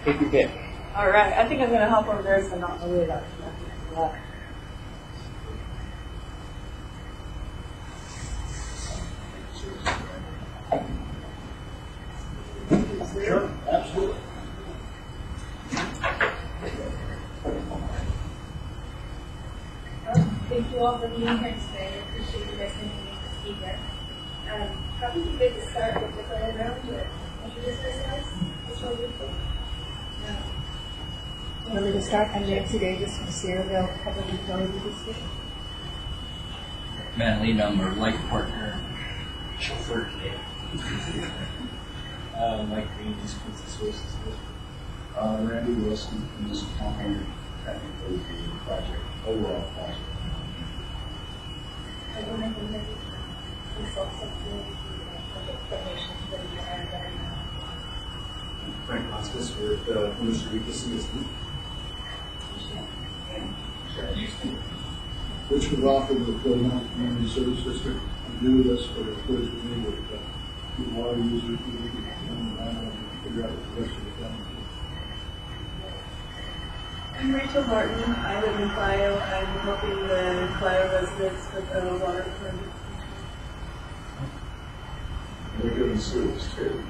Take your pick. All right, I think I'm going to hop over there so I'm not really that. Sure, absolutely. Thank you all for being here today. I appreciate you guys making me to speak here. Probably be good to start with the diagram to introduce ourselves. This one you Want me to start? I'm Nancy Davis from Sierraville Public Utility District. Man, lead number, life partner, chauffeur today. Mike Green, East Quincy Sources. Randy Wilson, Municipal Planner, technically the project, overall project. I don't know if I'm consult something project formation for the IRWM. Frank Hospice with Commissioner Rickes. Richard Rockford with the Mount Community Service District. I'm new to this, but it's good to me with the water users, and figure out what the rest of the town is. I'm Rachel Martin. I live in Clio. I'm helping the Clio residents with the water department. We're doing sewers too.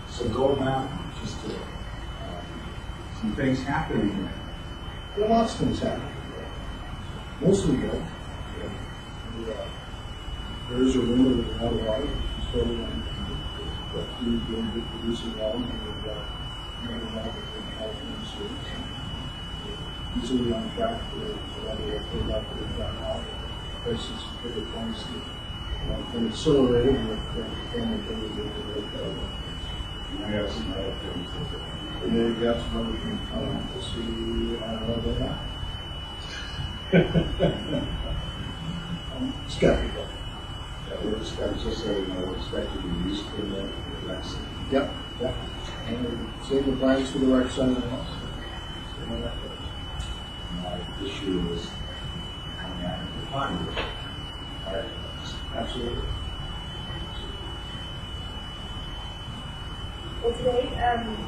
So Gold Mountain, just some things happening there. There are lots of things happening there. Mostly good. There is a rumor that we're out of water. So we're doing good producing water, and we've got another water in California sewers. Easily on track for the level of pay back that we've got now. Places for the points that been accelerated with family things. I got some other things. Yeah, you got some other things coming to see. I don't know that. Skeptical. Yeah, we're just saying we're expecting the use for the rec center. Yep. Yep. Save the plans for the rec center and else. The issue is coming out of the pond. All right. Absolutely. Well, today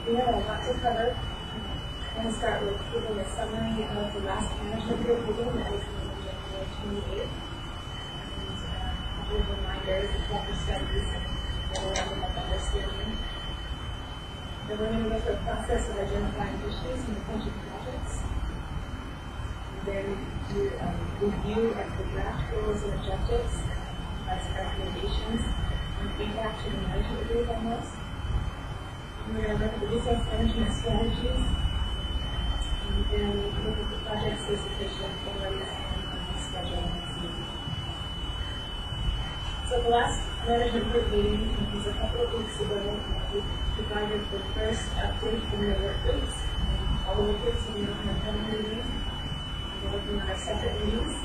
we have a lot to cover. I'm going to start with giving a summary of the last management group meeting that was held on January 28th. And a couple of reminders of what the studies and memorandum of understanding. Then we're going to go through a process of identifying issues and potential projects. And then do a review of the draft goals and objectives, provide some recommendations and feedback to the management group on those. We're going to look at the resource management strategies, and then look at the project specification, priorities, and schedule. So the last management group meeting was a couple of weeks ago. We provided the first update from the work groups. All the work groups will be on a panel meeting. We're working on our separate meetings.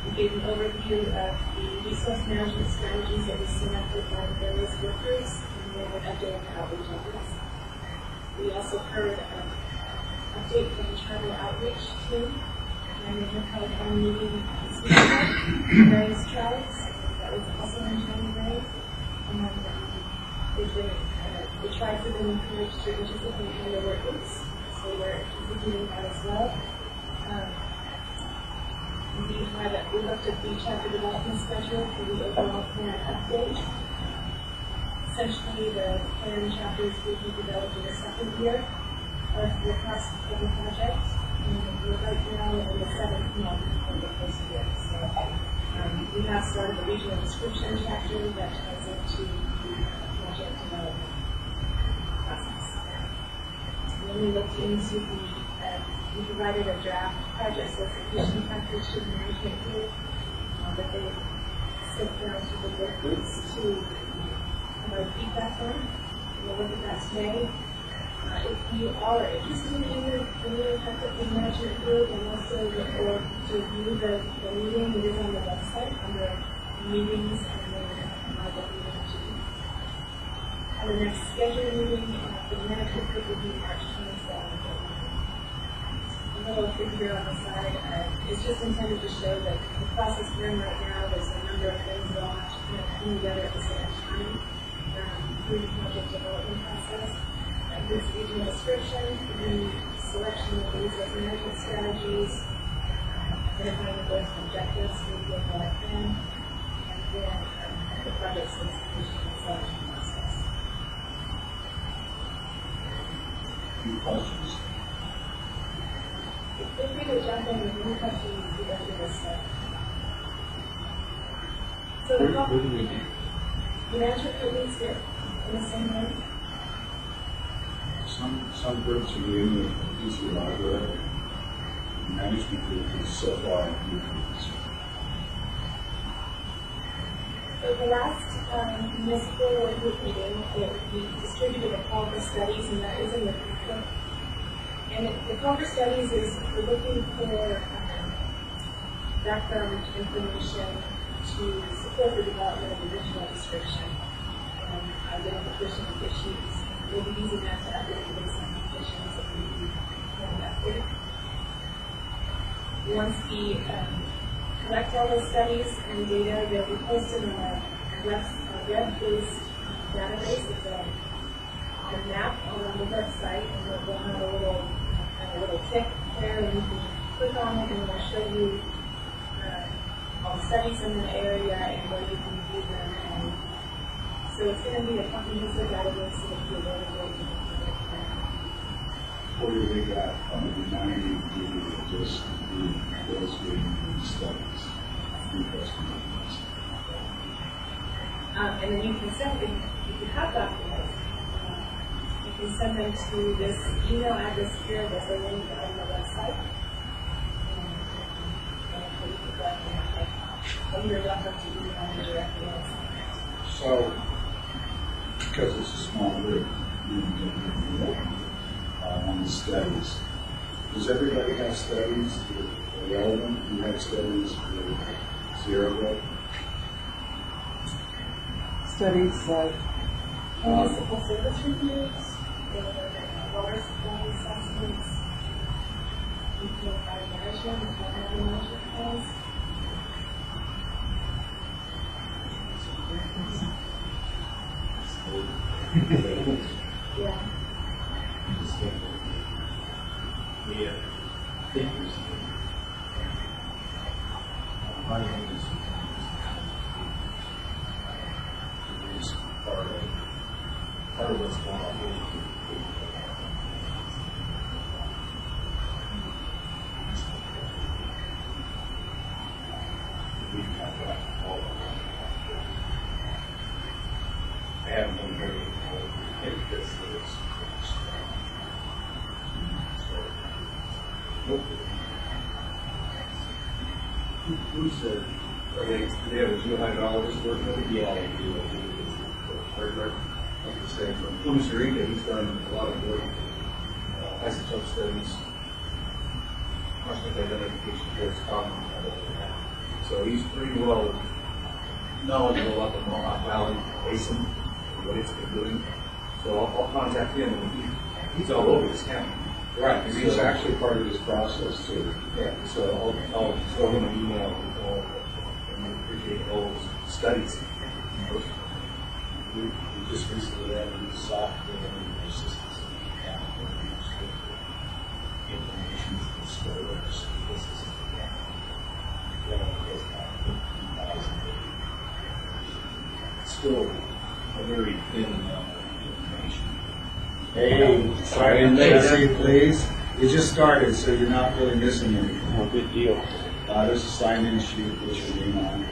We gave an overview of the resource management strategies that we selected by various work groups. An update on the outreach efforts. We also heard an update from the tribal outreach team, and they have held a meeting this week with various tribes. That was also in January. And the tribes have been encouraged to participate in the work groups, so we're executing that as well. We looked at the chapter development schedule for the overall plan update. Essentially, the plan chapters will be developed in the second year of the project. And we're right now in the 7th month of the first year. So we have started the regional description chapter that ties into the project development process. And then we looked into we provided a draft project solicitation package to the management group that they sent down to the work groups to provide feedback on. We'll look at that today. If you all are interested in the impact of the management group and also or to view the meeting, it is on the website under meetings and then IRWM. And the next scheduled meeting for the management group will be March 27th. A little figure on the side. It's just intended to show that the process we're in right now, there's a number of things that all have to kind of come together at the same time. through the project development process. This regional description, the selection of the resource management strategies, identifying the goals and objectives for the overall plan, and then the project solicitation and selection process. Any questions? Feel free to jump in with any questions you go through this stuff. So the management committees here in the same way. Some groups are in the DC library. Management group is so far. So the last municipal workgroup meeting, we distributed a call for studies, and that is in the book. And the call for studies is we're looking for background information to support the development of the regional description and identification of issues. We'll be using that to update the baseline conditions that we conducted. Once we collect all those studies and data, they'll be posted on a web-based database with a map on the website, and we'll have a little tick there, and you can click on it, and it'll show you all the studies in the area and where you can view them. And so it's going to be a comprehensive database that will be available to the public. What do we got on the 90 just those reading studies? And then you can send them, if you have documents, you can send them to this email address here. There's a link on the website. And you can go ahead and you're welcome to email me directly. So, because it's a small group, you can get on the studies. Does everybody have studies that are relevant? You have studies for zero growth? Studies like Municipal service reviews, water supply assessments, fire management, environmental management plans. Yeah. Part of what's going on here. I haven't been very this. Who said? They have a geohydrologist working with it? Yeah, I do. Like I say, from Costa Rica, he's done a lot of work, isotope studies, arsenic identification, what's common. So he's pretty well knowledgeable about the Mohawk Valley Basin and what it's been doing. So I'll contact him, and he's all over this county. Right, because he's actually part of this process too. Yeah, so I'll throw him an email with all, and I appreciate all those studies. We just recently added new software and systems in the county information from storage. This is still a very thin information. Hey, sorry, Jesse, please. We just started, so you're not really missing anything. Oh, good deal. There's a sign-in sheet with your name on it.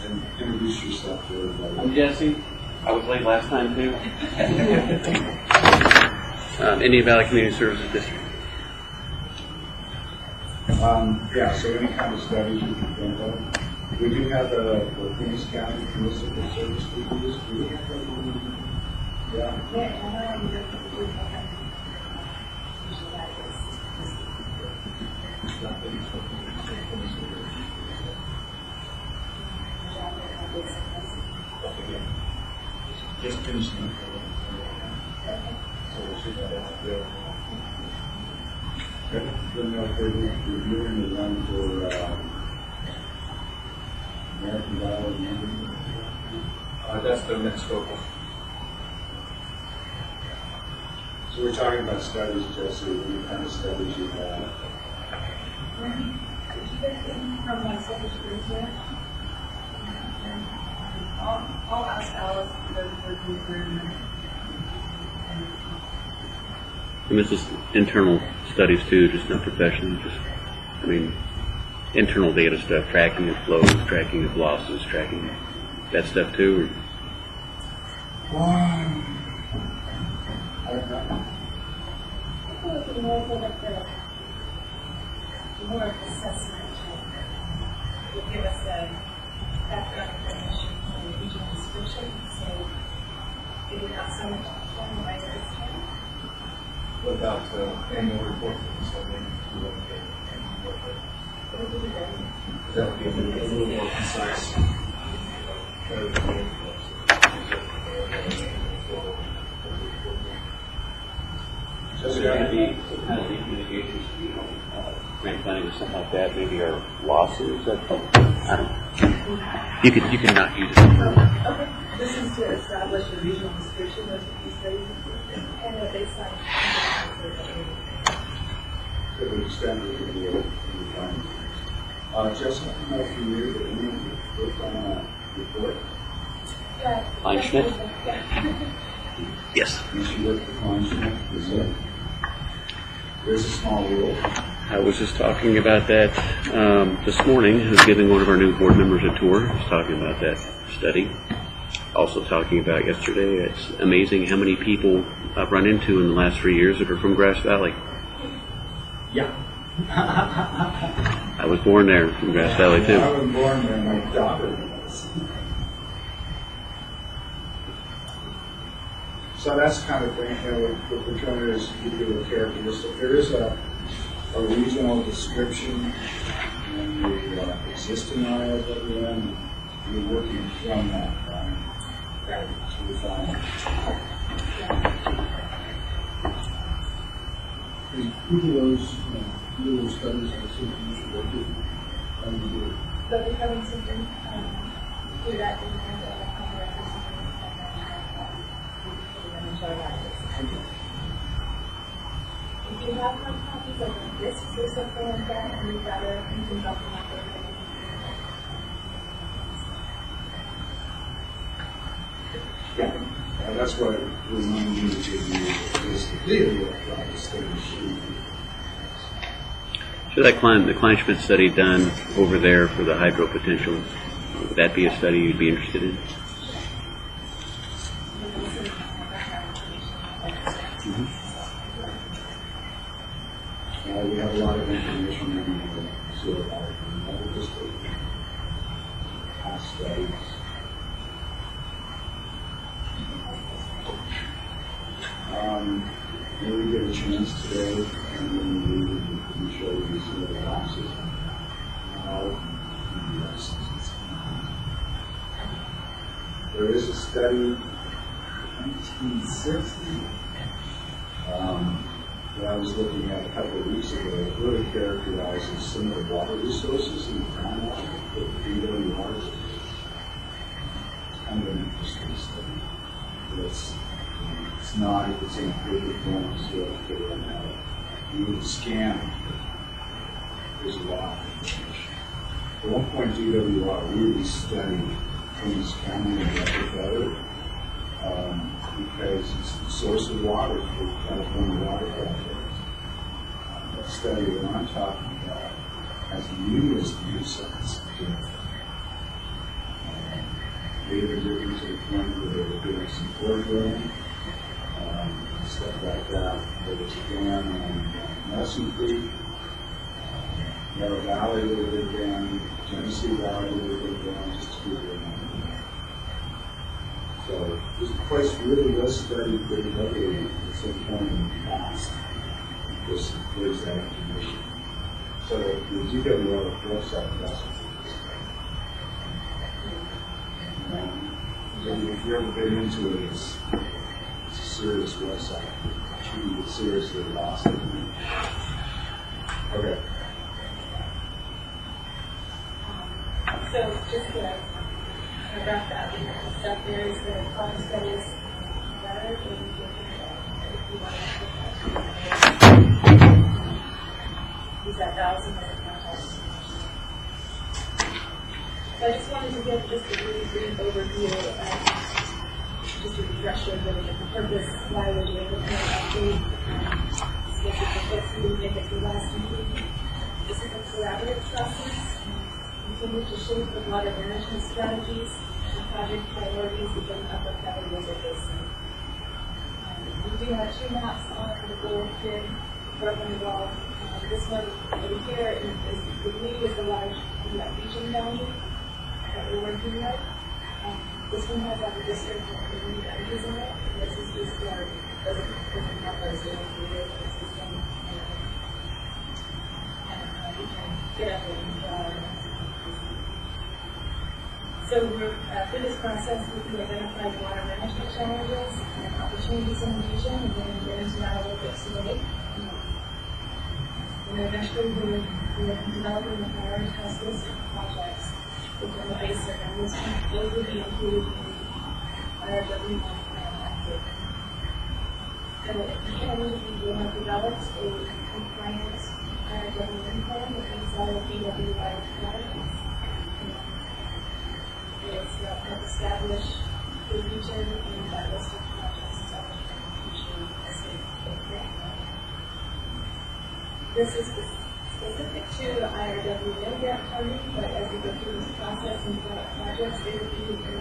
And introduce yourself to everybody. I'm Jesse. I was late last time too. Indian Valley Community Services District. Yeah, so any kind of studies you can think of. We do have the Phoenix County Municipal Service Reviews. We have that. Yeah. Just finishing. So we should have that bill. Then they're reviewing the one for American Valley. That's the next focal. So we're talking about studies, Jesse, what kind of studies you have? Did you get in from my secretary here? I'll ask Alice because we're concerned. And this is internal studies too, just not professional. Just, I mean, internal data stuff, tracking of flows, tracking of losses, tracking that stuff too. I don't know. I feel like it's more for like the more of assessment. Would give us a background information on the regional description, so it would have so much formal by this time. What about annual report? So maybe we wouldn't get annual report. It would be very That would be a little more concise. So there could be some kind of communications, grant funding or something like that, maybe our losses. I don't know. You can not use it. Okay, this is to establish a regional description of these studies. and a baseline. Could we extend it in the time? Jessica, I don't know if you knew that anyone worked on a report. Yeah. Kleinschmidt? Yeah. Yes. And she worked for Kleinschmidt. Is it? There's a small rule. I was just talking about that this morning. I was giving one of our new board members a tour. I was talking about that study. Also talking about yesterday, it's amazing how many people I've run into in the last 3 years that are from Grass Valley. Yeah. I was born there from Grass Valley I too. was born there, my daughter was. So that's kind of thing, what we're trying to do is give you a characteristic. There is a regional description in the existing IRWM. You're working from that, to refine. Who do those studies that you should work with? How do you do it? But we're having something do that in the if you have hard copies like discs or something like that, and you'd rather you can drop them off there. Yeah, that's what it reminded me to give you is the electronic study sheet. So that the Kleinschmidt study done over there for the hydro potential, would that be a study you'd be interested in? We have a lot of information in the sewer water, just past studies. Maybe we get a chance today, and then we can show you some of the boxes. There is a study in 1960 that I was looking at a couple of weeks ago. It really characterizes some of the water resources in the groundwater that feed on the water. It's kind of an interesting study. It's not at the same perfect form, so you have to get it out. You would scan. There's a lot of information. At one point, DWR really studied Kings County and Rockefeller because it's the source of water for the California Water Project. That study that I'm talking about has numerous view sites. They were getting to the point where they were doing some core drilling, stuff like that. There was a dam on Nelson Creek, Yarrow Valley with a big dam, Genesee Valley with a big dam, just to give you a number. So this place really was studied pretty heavily at some point in the past. There's that information. So the DWR website, that's what if you've ever been into it, it's a serious website. You get seriously lost. Okay. So just to about that. Stuff there is the cost studies letter, and if you want to use that thousand as a contact. So I just wanted to give just a really brief overview, just a refresher of the purpose, why we're doing the current update. This is the first we make it to the last meeting. This is a collaborative process. Continue to shape the water management strategies and project priorities within the Upper Pebble River Basin. We do have two maps on the gold grid program wall. This one over here is the blue is the large region boundary that we're working with. This one has our district and community boundaries in it. And this is just our doesn't have our zone here system. And we can get up and so we're, through this process, we identified water management challenges and opportunities in the region, and then get into that a little bit today. And then eventually we're developing the prioritized list of projects within the basin, and those will be included in the IRWM update. And we have developed a compliant IRWM plan that meets all of BWI requirements. It's help establish the region and that list of projects established in the future estate grant money. This is specific to the IRWM grant funding, but as we go through this process and develop projects, they will be in the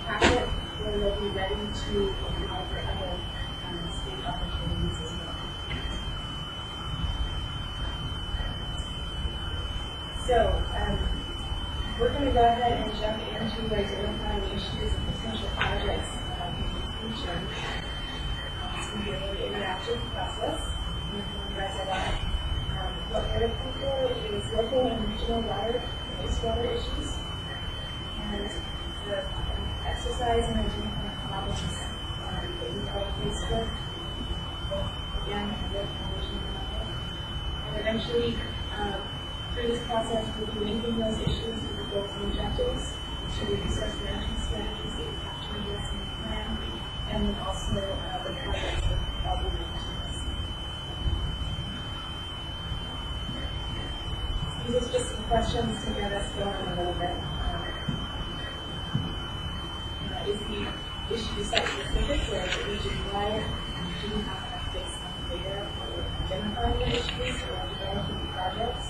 packet where they'll be ready to apply for other state opportunities as well. So, we're going to go ahead and jump into identifying issues and potential projects in the future. It's going to be a really interactive process. You guys a lot. What we're looking for is local and regional water and wastewater issues, and the exercise and identifying problems that we are faced with. Again, the foundation and eventually. Through this process, we'll be linking those issues to the goals and objectives, to the resource management strategies that we capture in this plan, and then also the projects that I'll be linking to this. These are just some questions to get us going a little bit. Is the issue site-specific, or is it region-wide? Do we have enough baseline data for identifying the issues or developing projects?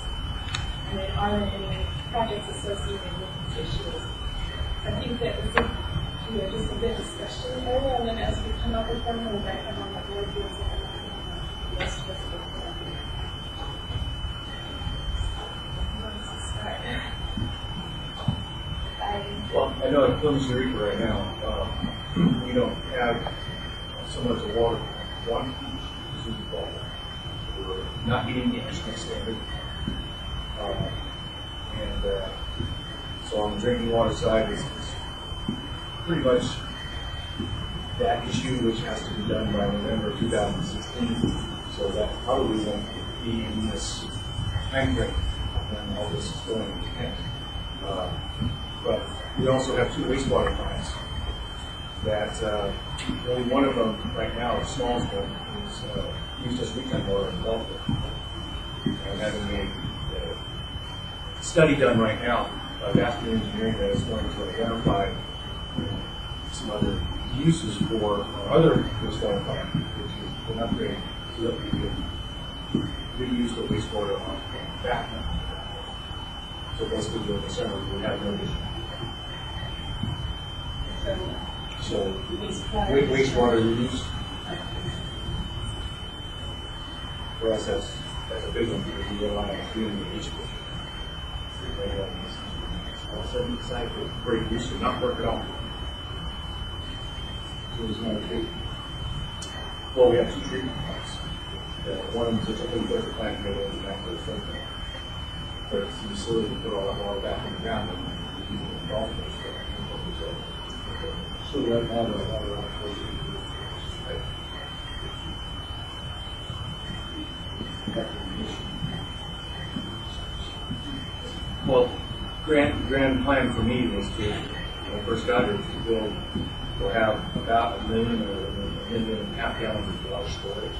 And then are there any projects associated with these issues? I think that this is just a bit discussion area, and then as we come up with them, we'll back them on the board rules and the rest of us will start. Well, I know in Costa Rica right now, we don't have so much water quantity as we call it. We're not meeting the national standard. So on the drinking water side, it's pretty much that issue which has to be done by November 2016. So that probably won't be in this time frame when all this is going to end. But we also have two wastewater plants that only one of them right now, the smallest one, is used as recon water in Delta. And having a study done right now by vascular engineering that is going to identify some other uses for our other wastewater plant, which is an upgrade so that we can reuse the wastewater on back. So basically, during the summer, we have no issue. So wastewater reuse for us, that's a big one because we rely on cleaning the beach. All certain sites with great use did not work at all. So there's not a big. Well, we have two treatment plants. One of them is a totally filter plant and the other one is back to the filter. But it's the facility to put all that water back in the ground and use it in golf course. So right now, the water outflows. Well, grand plan for me was to, when I first got here, was to build or have about 1 million or 1.5 million gallons of water storage.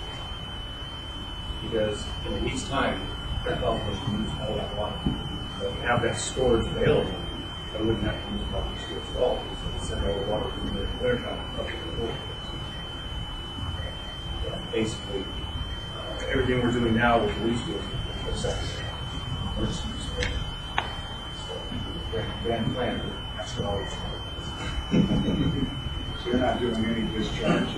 Because in each time, that golf course can use all that water. So if you have that storage available, I wouldn't have to use public storage at all. So I send all the water from the winter time up to the pool. Basically, everything we're doing now with the lease deals is emergency storage. So, grand plan, that's what always So you're not doing any discharge?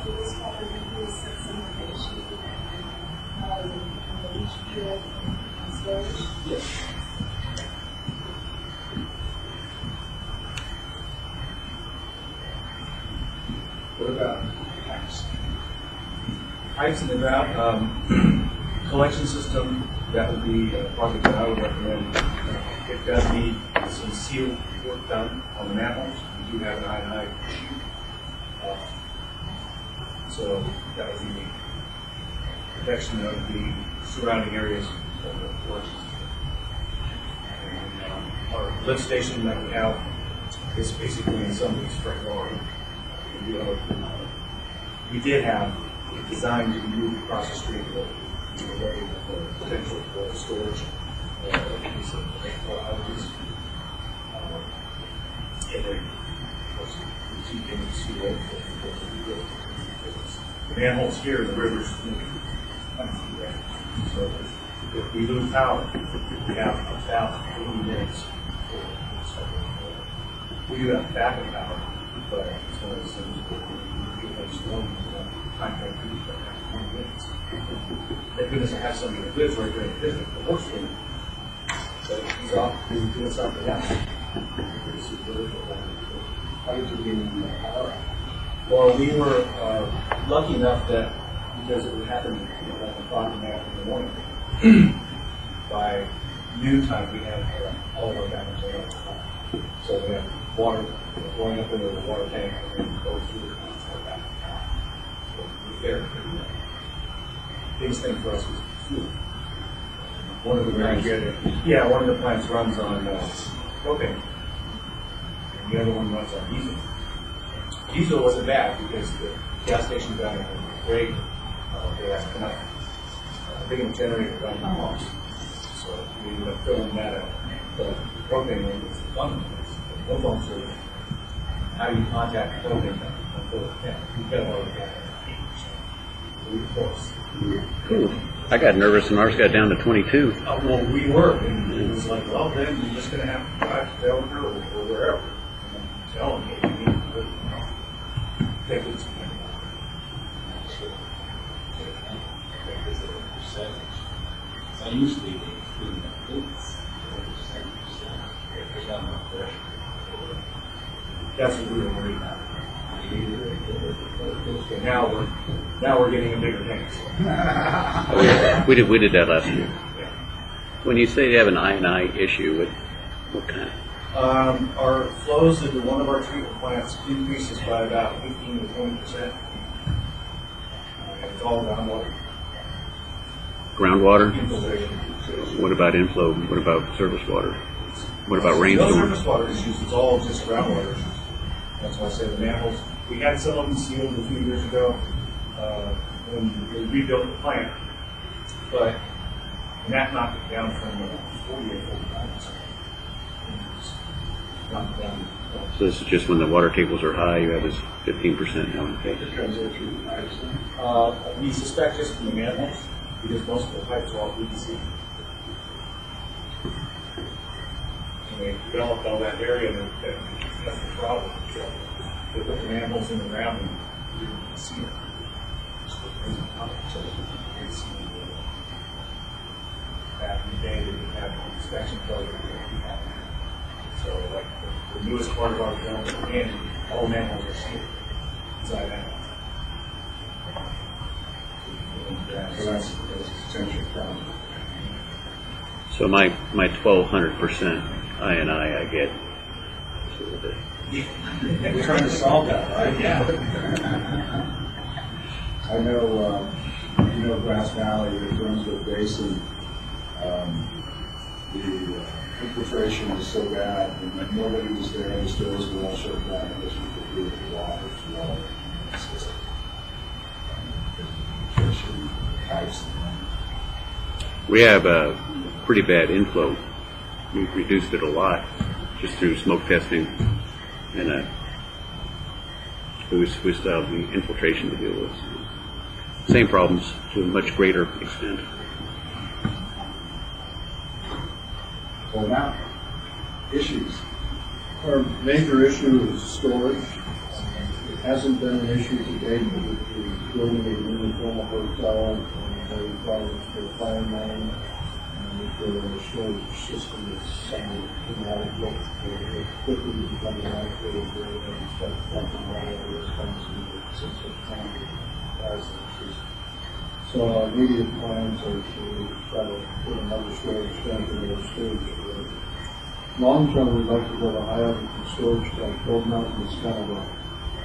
So this water includes some information on the leach field and storage. Yes. What about pipes? Pipes in the ground, collection system, that would be a project that I would recommend. It does need some seal work done on the manholes. We do have an I&I issue. So that would be protection of the surrounding areas of the collection system. And, our lift station that we have is basically in somebody's front yard. We did have it designed to be moved across the street to avoid the potential for storage piece of outages. And then, of course, the two things you want the manholes here in the river's moving. So if we lose power, we have about 80 minutes. We do have backup power, but it's one of those things where we have storms and time frame to do that 20 minutes. Thank goodness I have somebody that lives right there in the district that works for me. So he's off doing something else. How did you get in the power? Well, we were lucky enough that because it would happen like o'clock in the morning, by noon time we had all of our batteries on. So we have water going up into the water tank and then go through the back. So we're there. Biggest thing for us was fuel. One of the plants runs on propane, and the other one runs on diesel. Diesel wasn't bad because the gas station down in Greg, they had enough big enough generator down in the pumps. So we ended up filling that up. But propane was one no phone service. How do you contact propane until it can? We've got all of that. Of course. Cool. I got nervous and ours got down to 22. Well, we were, and it was like, well, then you're just going to have to drive to Delaware or wherever. And tell them, hey, you need to live. Take it. I usually include the boots. That's what we were worried about. Okay, now we're getting a bigger tank. Oh, yeah. We did that last year. Yeah. When you say you have an I&I issue, what kind? Our flows into one of our treatment plants increases by about 15 to 20%. And it's all groundwater. Groundwater? Infiltration. What about inflow? What about surface water? What about No rainstorm? surface water issues, it's all just groundwater issues. That's why I say the manholes. We had some of them sealed a few years ago when we rebuilt the plant, but that knocked it down from 48 to 45%. Knocked it down. So this is just when the water tables are high, you have this 15% now. We suspect just from the manholes, because most of the pipes are all PVC. And they developed all that area, and that's the problem. They put the manholes in the ground and you didn't see it. So it's back in the day, they didn't have an inspection program. So, like, the newest part of our development, and all manholes are sealed inside out. So that's a potential problem. So my 1,200% I&I get. We're trying to solve that, right? Yeah. I know, Grass Valley, the Brunswick Basin, infiltration was so bad, and nobody was there, the stores were all shut down, because you could hear the water flowing. It's just infiltration pipes. We have a pretty bad inflow. We've reduced it a lot just through smoke testing, and we still have the infiltration to deal with. Same problems to a much greater extent. Well, now, issues. Our major issue is storage. It hasn't been an issue to date, but with the building of a new formal hotel, and the requirements for the fire main, and with the storage system that's somewhat inadequate, it quickly become inadequate as we start talking about all those things since it's time as issues. So our immediate plans are to try to put another storage tank in the storage. Long term, we'd like to go to high altitude storage tank. Gold Mountain is kind of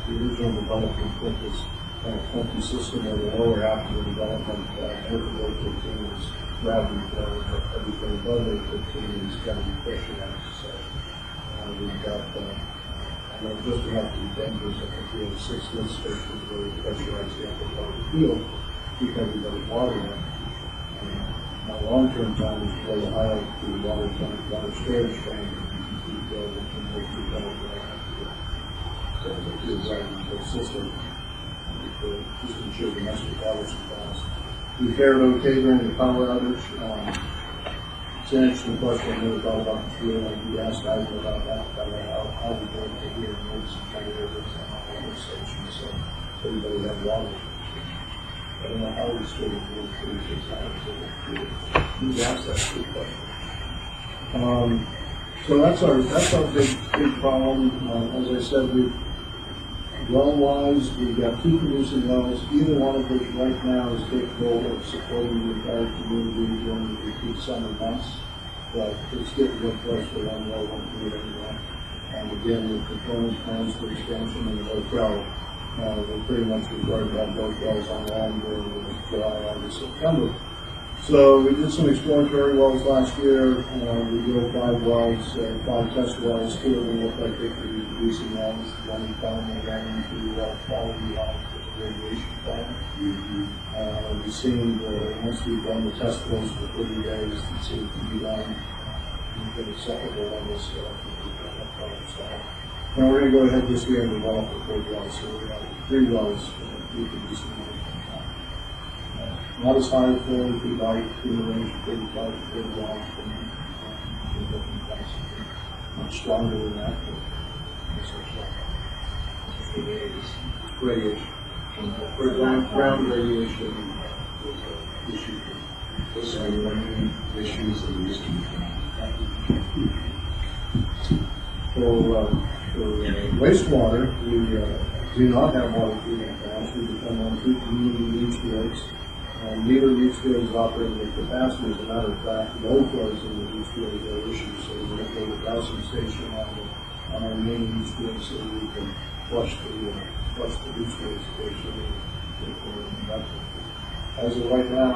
the original development put this kind of funky system where the lower half of the development, below 15 is gravity flow, but everything above 15 is got to be pressurized. So we've got, I know just enough to be dangerous. I think we have 6 lift stations where we pressurize the upper part of the field, keep everybody water in. My long-term plan is to go to high altitude water tank, water storage tank, and keep building and make the so the right system just ensure domestic water supplies. We fared okay during the power outage. It's an interesting question. I never thought about the fuel, and you asked Ivan about that, how we go to here and move some generators and water stations so everybody had water. I don't know how we still do 36 hours. You asked that good question. So that's our big problem. As I said, well-wise, we've got 2 producing wells, either one of which right now is capable of supporting the entire community during the peak summer months. But it's difficult for us to run well one year anymore. And again, with performance plans for expansion in the hotel, we're pretty much required to have both wells online during July, August, September. So we did some exploratory wells last year. We drilled 5 wells, 5 test wells. 2 of them look like they could be producing wells. One we found they ran into quality line with the radiation plan. We've seen once we've done the test wells for 30 days, it seems to be done at acceptable levels. Now we're going to go ahead this year and develop the 4 wells. So we have 3 wells reproducing. Not as high as 40 feet light, in the range of 35 to 41. Much stronger than that. Radiation. Ground radiation is an issue. Those are the main issues that we used to For wastewater, we do not have water treatment plants. We depend on 2 community leach fields. Neither leach field is operating at capacity. As a matter of fact, low flows in the leach field are issues. So we're going to go to a dowsing station on our main leach field so we can flush the leach field station. As of right now,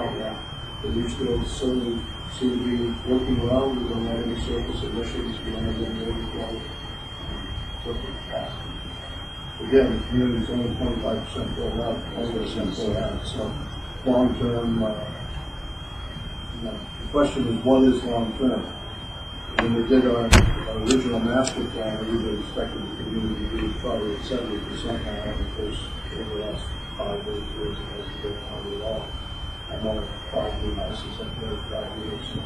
the leach fields certainly seem to be working well. We don't have any surface emissions. We don't have any overflow. Again, the community is only 25% filled out, 20% filled out. So long term, the question is, what is long term? When we did our original master plan, we were expecting the community to be probably at 70% now. And of course, over the last 5 or 8 years, it hasn't been hardly at all. I know probably houses up there 5 years. So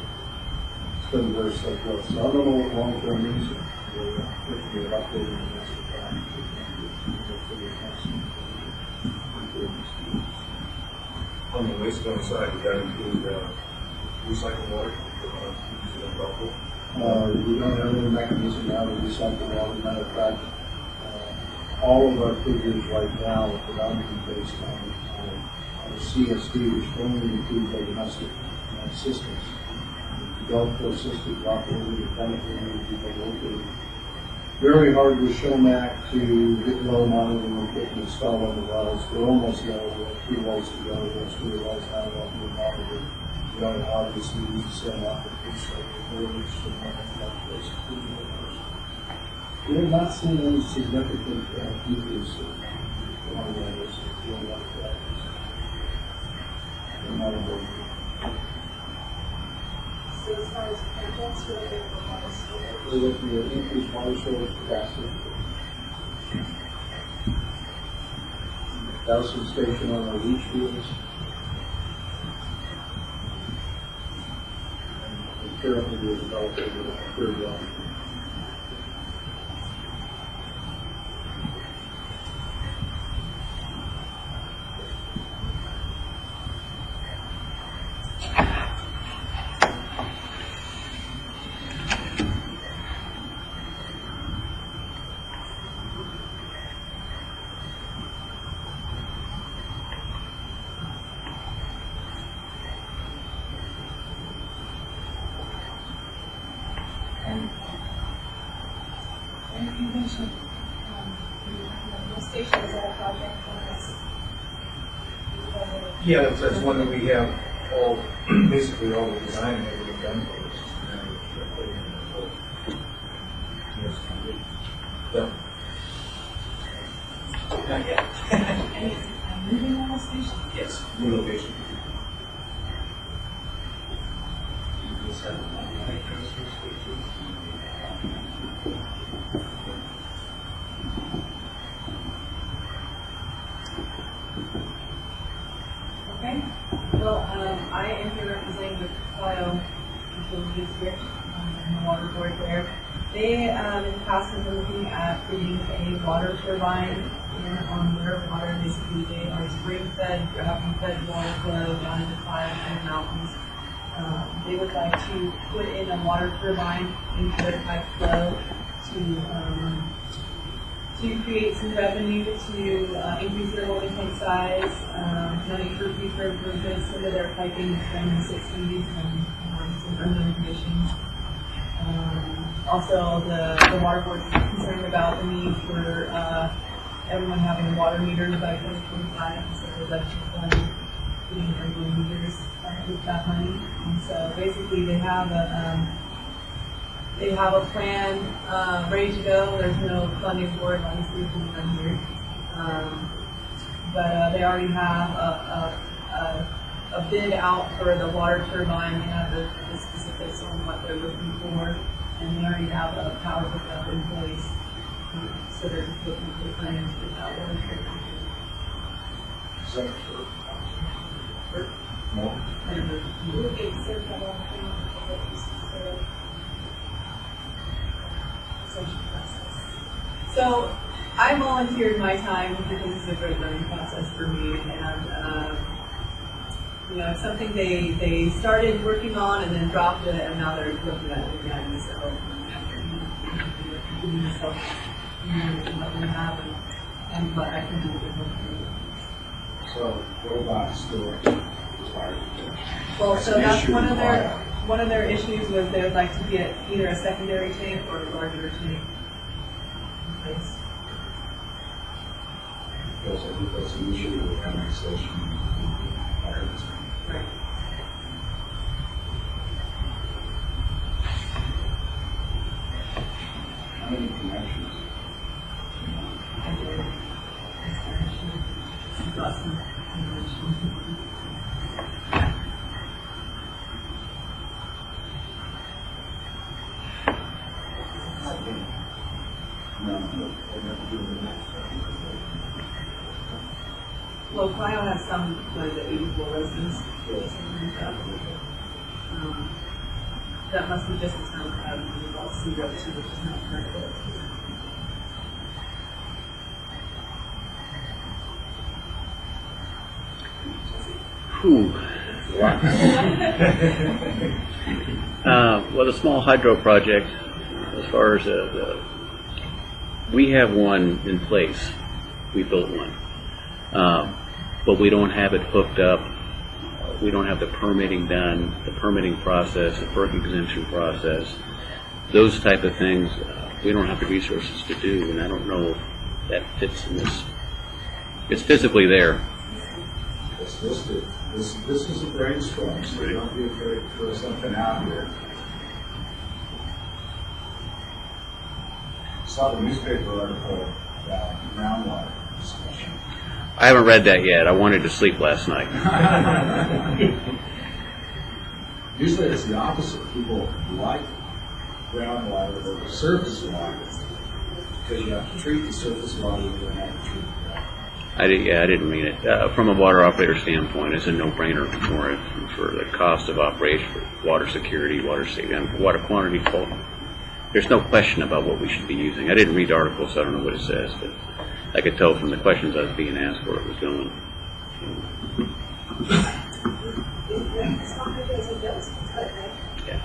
it's been very slow growth. So I don't know what long term means. We're looking at updating the master plan. On the wastewater side, would that include recycled water? We don't have any mechanism now to recycle water. Matter of fact, all of our figures right now are predominantly based on a CSD, which only includes our domestic systems. The Gulf Coast systems operate independently of people locally. Very hard with Shomac to get low monitoring equipment installed on the wells. We're almost there. We have 3 wells to go. There's 3 wells now that we're monitoring. know, obviously we send out the police like the village and that place. We're not seeing any significant decrease in water levels in water factors. So as far as projects, we're looking for water storage. We're looking at increased water storage capacity. Dowsing station on our leach fields. And currently we're developing a third one. And you mentioned the station is a project for us. Yeah, that's one that we have all, basically all the design and everything done for us. No. Not yet. And it's moving on the station? Yes, new location. Okay. Well, I am here representing the Ohio utilities here, and the water board there. They, in the past, have been looking at putting a water turbine in on their water. Basically, they are spring-fed, gravity-fed water flow down into the mountains. They would like to put in a water turbine into their pipe flow to create some revenue to increase their holding tank size, money for future improvements into their piping from the 60s and some unknown conditions. Also, the water board is concerned about the need for everyone having water meters by 2025, so they'd like to fund putting regular meters with that money. And so basically, they have a plan ready to go. There's no funding for it, obviously, it's been done here. But they already have a bid out for the water turbine. They have the specifics on what they're looking for, and they already have a power hookup in place. So they're looking for plans for that water turbine. So, no? We'll get served by one thing that is the selection process. So I volunteered my time because this is a great learning process for me, and it's something they started working on and then dropped it, and now they're looking at it again. So giving myself what we have and what I can do with them. So, what about storage? Well, so that's issue one of in their issues was they would like to get either a secondary tank or a larger tank in place. Because I think that's an issue with annexation. Right. How many connections? Well, Ohio has some, what is it, 84 residents. That must be just the town code, and about zero, which is not correct. Whew. Well, the small hydro project, as far as we have one in place. We built one. But we don't have it hooked up. We don't have the permitting done, the permitting process, the FERC exemption process, those type of things. We don't have the resources to do, and I don't know if that fits in this. It's physically there. It's listed This is a brainstorm, so don't be afraid to throw something out here. Saw the newspaper article about groundwater discussion. I haven't read that yet. I wanted to sleep last night. Usually it's the opposite. People like groundwater over surface water because you have to treat the surface water, you don't have to treat the ground. I didn't mean it. From a water operator standpoint, it's a no-brainer for the cost of operation, for water security, water safety, and water quantity. There's no question about what we should be using. I didn't read the article, so I don't know what it says, but I could tell from the questions I was being asked where it was going. Yeah.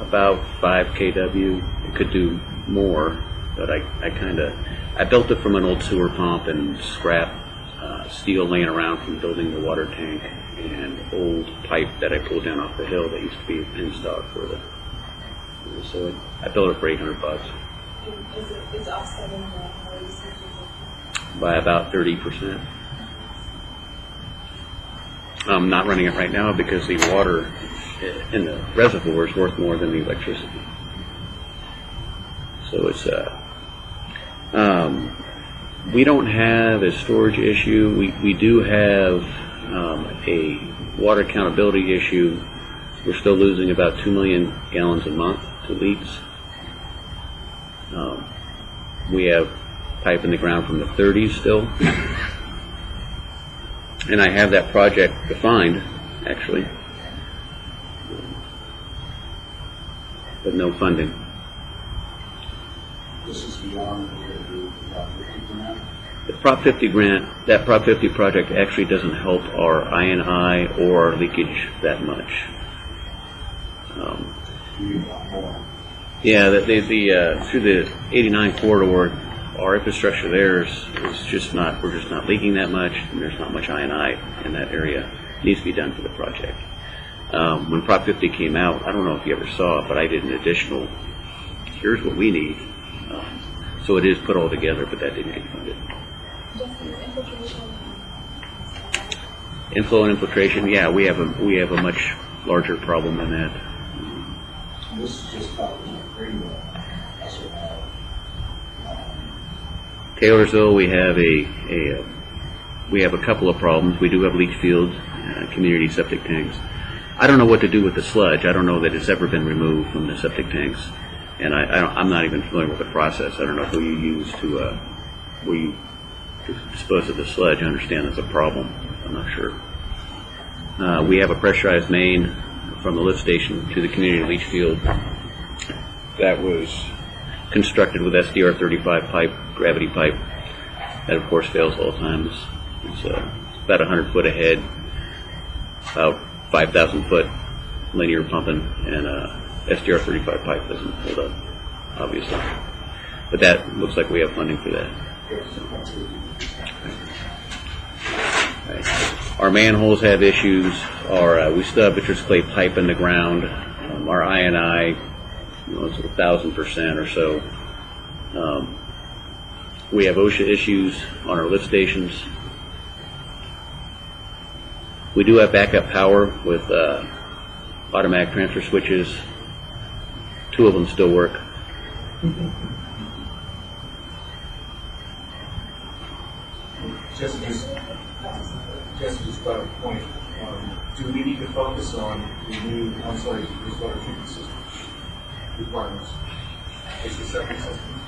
About 5 kW. It could do more, but I built it from an old sewer pump and scrap steel laying around from building the water tank and old pipe that I pulled down off the hill that used to be in stock for the. So I built it for $800. It's offsetting By about 30%. I'm not running it right now because the water in the reservoir is worth more than the electricity. So it's we don't have a storage issue. We do have a water accountability issue. We're still losing about 2 million gallons a month to leaks. We have pipe in the ground from the 30s still. And I have that project defined, actually, but no funding. This is beyond the Prop 50 grant. The Prop 50 grant, that Prop 50 project actually doesn't help our I&I or our leakage that much. You want more. Yeah, through the 89 corridor, our infrastructure there is just not, we're just not leaking that much, and there's not much I&I in that area. It needs to be done for the project. When Prop 50 came out, I don't know if you ever saw it, but I did an additional, here's what we need. So it is put all together, but that didn't get funded. Inflow and infiltration, yeah, we have a much larger problem than that. This is just talking about pretty well. That's what Taylorsville, we have a couple of problems. We do have leach fields, community septic tanks. I don't know what to do with the sludge. I don't know that it's ever been removed from the septic tanks, and I'm not even familiar with the process. I don't know who you use to dispose of the sludge. I understand that's a problem. I'm not sure. We have a pressurized main from the lift station to the community leach field that was constructed with SDR 35 pipe, gravity pipe. That of course fails all the time. It's about 100 foot ahead, about 5,000 foot linear pumping, and SDR 35 pipe doesn't hold up, obviously. But that looks like we have funding for that. Right. Our manholes have issues. We still have bituminous clay pipe in the ground. Our I&I, it's 1,000% or so. We have OSHA issues on our lift stations. We do have backup power with automatic transfer switches. 2 of them still work. Just got a point. Do we need to focus on the new on-site wastewater treatment system requirements? Is the septic systems?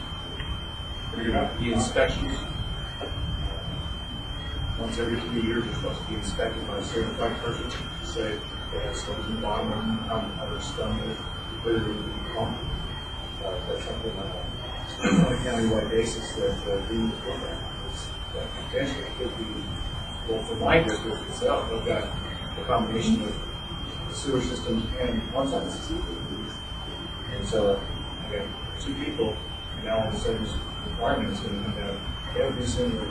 The inspections. Once every 3 years, it's supposed to be inspected by a certified person to say they have stones in the bottom and how their stone is, whether they would be pumped. That's something on a county-wide basis that we need to look at. Potentially could be, well, for my district itself, I've got a combination of the sewer systems and on-site systems. And so I got 2 people, and now all of a sudden this requirement is going to come down every single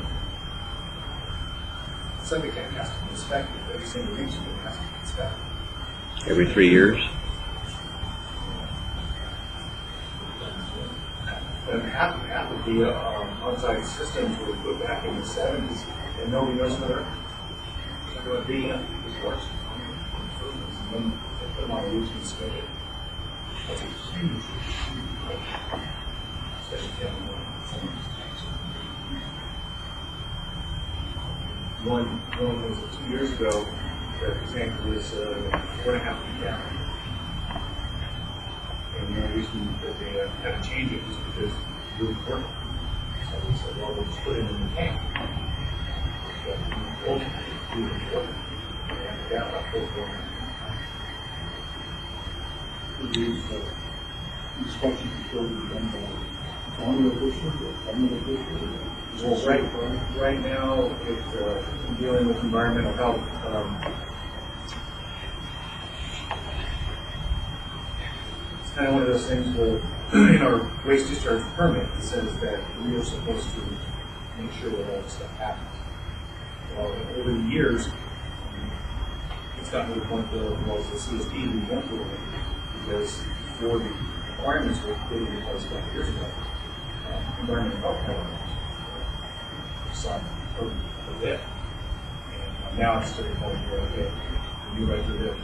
septic tank has to be inspected, every single leach field has to be inspected. Every 3 years. And half of the on-site systems were put back in the 70s, and nobody knows whether So the works improvements, and then they put them on a routine schedule. That's a huge, especially if you have some of these tanks. One was 2 years ago, the tank was 4.5 feet down. And the reason that they had to change it was because it was working. So we said, well, we'll just put it in the tank. But ultimately, it was working. And down about 4 feet. These inspection facilities done by county officials or government officials? Well, right now, I'm dealing with environmental health. It's kind of one of those things where in our waste discharge permit, it says that we are supposed to make sure that all this stuff happens. Well, over the years, it's gotten to the point that, well, the CSD, we won't do it because for the requirements were put in place a couple years ago, environmental health programs. Some of it. And now it's to the point where, okay, you right to this.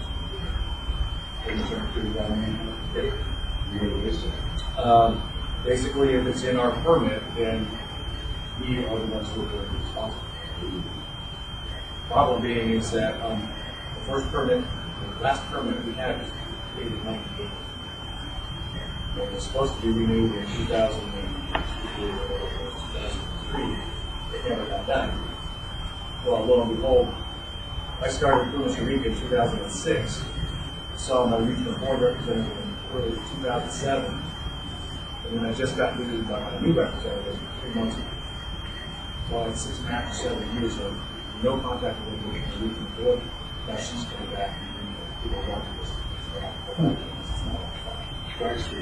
Basically, if it's in our permit, then we are the ones who are responsible. Problem being is that the first permit, the last permit we had was dated 1980. It was supposed to be renewed in 2003. It never got done. Well, lo and behold, I started in Costa Rica in 2006. I saw my regional board representative in early 2007. And then I just got visited by my new representative 3 months ago. So I had 6.5 to 7 years of no contact with the regional board. Now she's coming back and people want this. Geister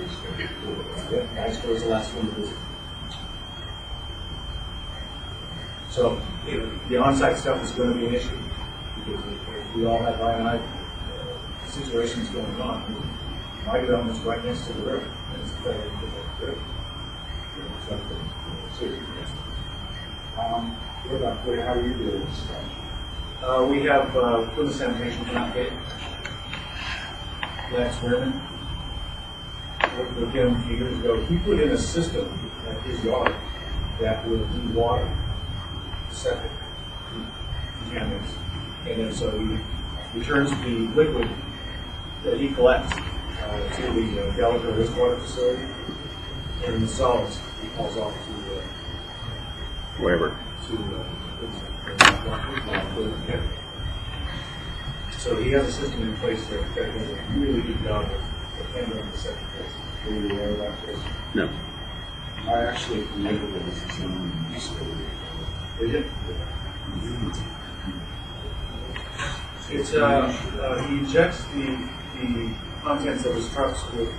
was the last one to visit. So the on-site stuff is going to be an issue because if we all have I&I situations going on. My development's right next to the river, and it's very good. What about, how do you do this stuff? We have Plymouth Sanitation Plant Gate. Lance Wehrman. Worked with him a few years ago. He put in a system at his yard that will de-water septic contaminants. And then so he returns the liquid that he collects to the Gallagher wastewater facility, and the solids he hauls off to wherever. So he has a system in place that does a really good job of handling the septic waste. Are you aware of that, Chris? No. I actually connected with this in municipal. Is it? It's he injects the contents of his trucks with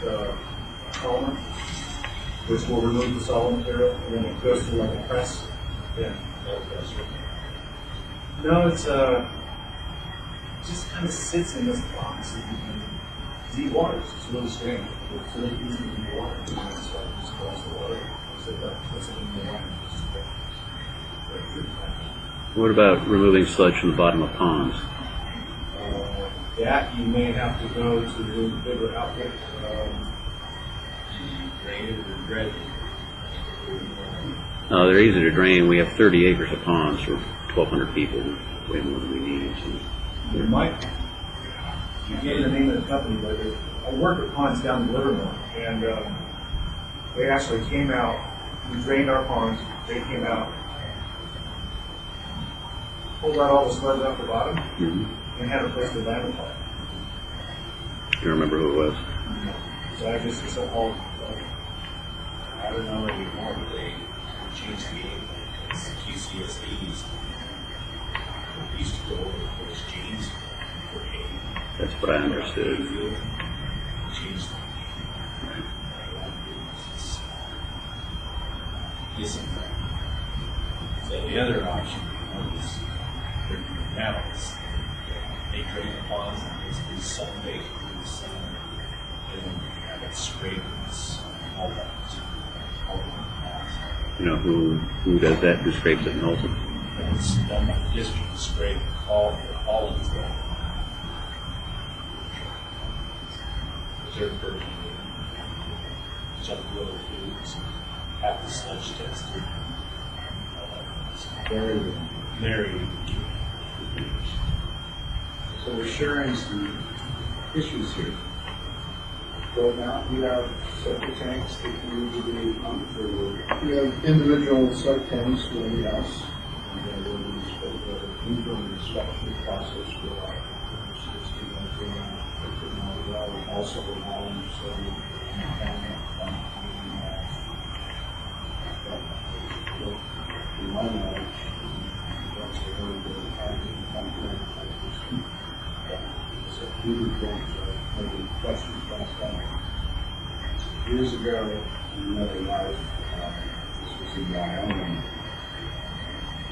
polymer, which will remove the solid material, and then it goes through like a press. Yeah. No, it's just kind of sits in this box. Deep waters. It's really strange. It's really easy to deep water. So I just cross the water. So that's it in the water. What about removing sludge from the bottom of ponds? That you may have to go to a bigger outfit. Drain or dredge. They're easy to drain. We have 30 acres of ponds for 1,200 people, way more than we need. So. There might. You gave the name of the company, but I work with ponds down in Livermore, and they actually came out. We drained our ponds. They came out, pulled out all the sludge off the bottom, and had a place to land the pond. Do you remember who it was? So I just said, "Oh, I don't know anymore, but they changed the game because QCSDs used to go over the exchange for hay. That's what I understood. Changed the game. Disinfect. So the other option is metals. They drain the ponds and basically sunbake in the sun and have it sprayed with this all that. You know who does that? Who scrapes it and holds it? It's done by the district, sprayed with all of it's going. Reserve version, jump little foods, have the sludge tested. Very, Very so we're sharing some issues here. Well, now we have septic tanks that need to be pumped for. We have individual sub tanks for the house, and then there's an internal inspection process for our system as well. Also, the knowledge, so in my knowledge, that's a very good so we would go to maybe questions last time. Years ago, in another life, this was in Wyoming,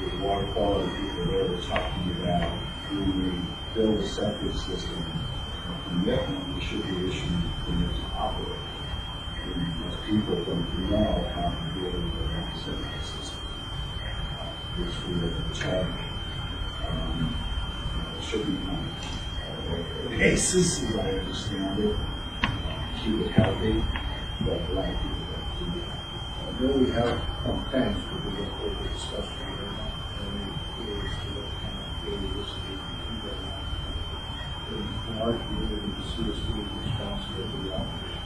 the water quality people there were talking about when we build a septic system, a commitment we should be issuing permits to operate. And most people don't know how to deal with a septic system. Which we are charged. Should be cases, as I understand it, keep it healthy, but a lot of people don't do that. Then we have tanks, but we don't over discuss it. And it is to what kind of university in our community, the CSD is responsible for the operations.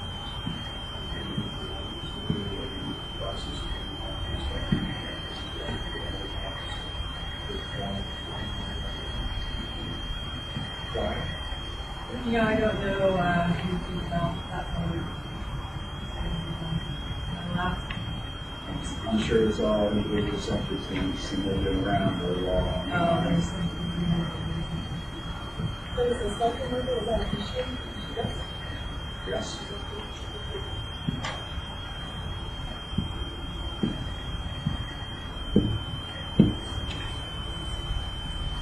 Yeah, I don't know anything about that one. I'm sure it's all individual septic tanks and they've been around for a long time. So is the second one, is that an issue? Yes. Yes.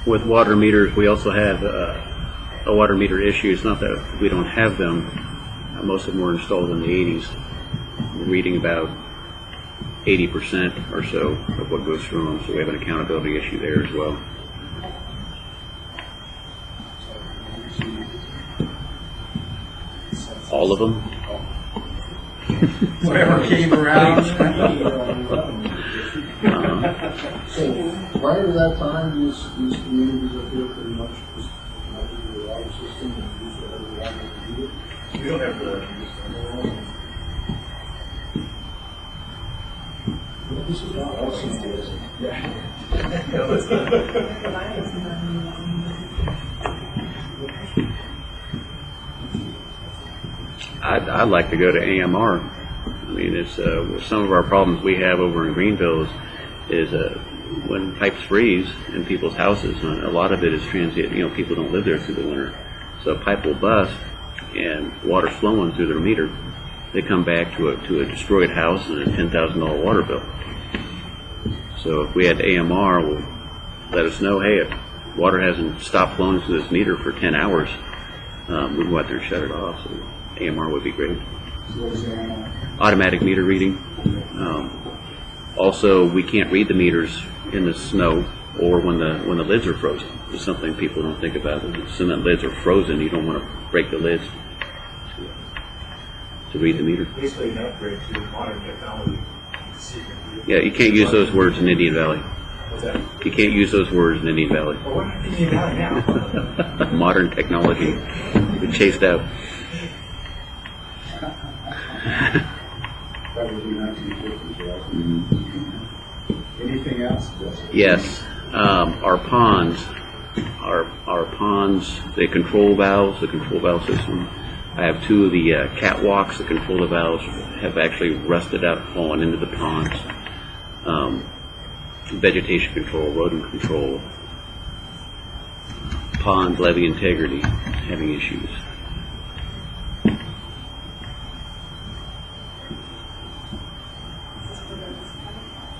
With water meters, we also have a water meter issue. It's not that we don't have them. Most of them were installed in the 80s. We're reading about 80% or so of what goes through them, so we have an accountability issue there as well. All of them? Whatever came around. So prior to that time, these communities up here pretty much just connected to the water system and used whatever water they needed. We don't have the, This is not awesome, is it? I'd like to go to AMR. I mean, it's some of our problems we have over in Greenville is when pipes freeze in people's houses. And a lot of it is transient. You know, people don't live there through the winter, so a pipe will bust and water's flowing through their meter. They come back to a destroyed house and a $10,000 water bill. So if we had AMR, will let us know, hey, if water hasn't stopped flowing through this meter for 10 hours, we can go out there and shut it off. So AMR would be great. Automatic meter reading. Also, we can't read the meters in the snow or when the lids are frozen. It's something people don't think about. The cement lids are frozen. You don't want to break the lids to read the meter. basically an upgrade to modern technology. Yeah, you can't use those words in Indian Valley. What's that? You can't use those words in Indian Valley. Well, what are you thinking about now? Modern technology. We're chased out. That would be 1950s, right? Anything else? Yes, our ponds, the control valve system. I have two of the catwalks that control the valves have actually rusted out, fallen into the ponds. Vegetation control, rodent control, pond levee integrity, having issues.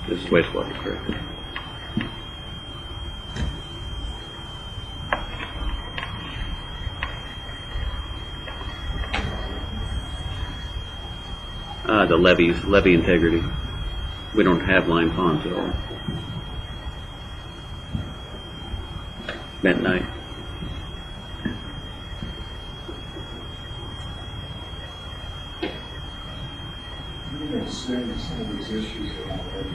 This is wastewater, correct? The levee integrity. We don't have line ponds at all. spent night. You're going to assume some of these issues are already.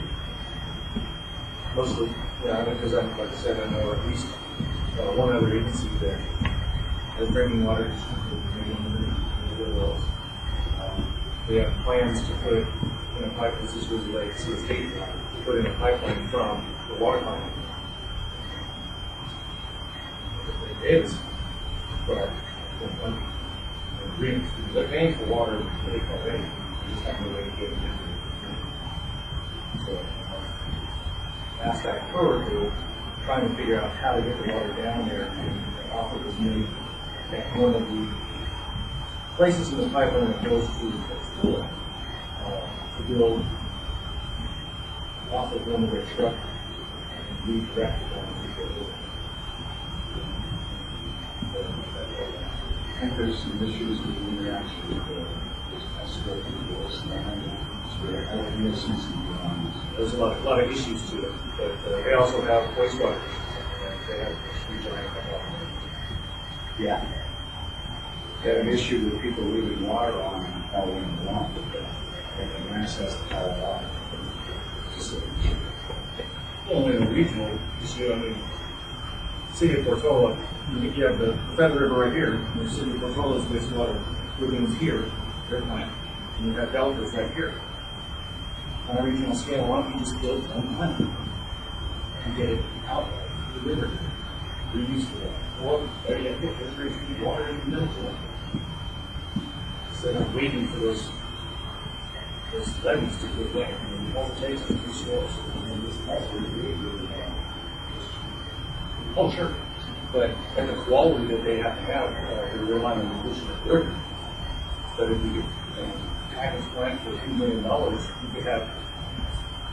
Mostly, yeah, because like I said, I know at least one other agency there is bringing water to the wells. They have plans to put in a pipe, this is really late, so it's state to put in a pipeline from the water line. It is, but agreement, because they're paying for water already, you just have no way to get it in. So, ask that forward to trying to figure out how to get the water down there, and the offer was made that one of the places in the pipeline that goes to the school to build off of one of their truck and redirect it down to the building. I think there's some issues with the interaction with the escrow people, There's a lot of issues to it, but they also have wastewater. They have huge giant Yeah. They have an issue with people leaving water on all winter long, and the grass has to pile it off. only in a regional issue. I mean, City of Portola, you have the Feather River right here, and the City of Portola's wastewater lagoons here, their plant, and you have Deltas right here. On a regional scale, why don't you just build one plant and get it out of the river, reuse for that? Or, better yet, get the water in the middle of it. Instead of waiting for those levees to go away. I mean, all it takes is 2 stores. Oh, sure. But at the quality that they have to have, they're relying on the pollution of the river. But if you could package plant for $2 million, you could have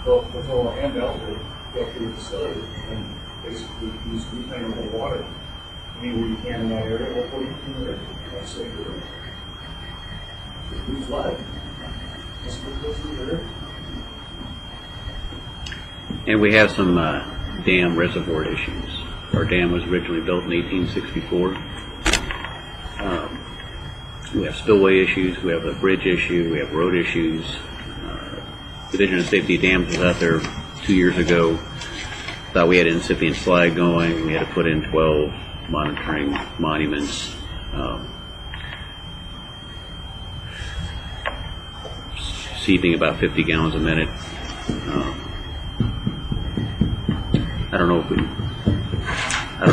both Portola and Delta go through the facility and basically use reclaimable water anywhere you can in that area, or put it in the river. That's safe for them. If we flood, just put those in the river. And we have some dam reservoir issues. Our dam was originally built in 1864. We have spillway issues, we have a bridge issue, we have road issues. Division of Safety of Dams was out there 2 years ago. Thought we had an incipient slide going. We had to put in 12 monitoring monuments. Seeping about 50 gallons a minute. I don't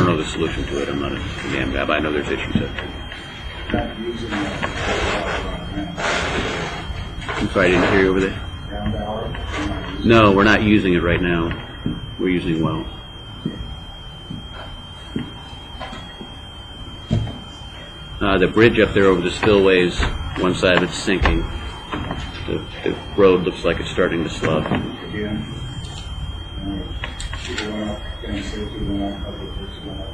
know the solution to it. I'm not a dam guy, but I know there's issues up there. Not using I'm sorry, I didn't hear you over there. ground hour. No, we're not using it right now. We're using wells. The bridge up there over the spillways, one side of it's sinking. The road looks like it's starting to slough. Again, people went up, and safety went up, public works went up.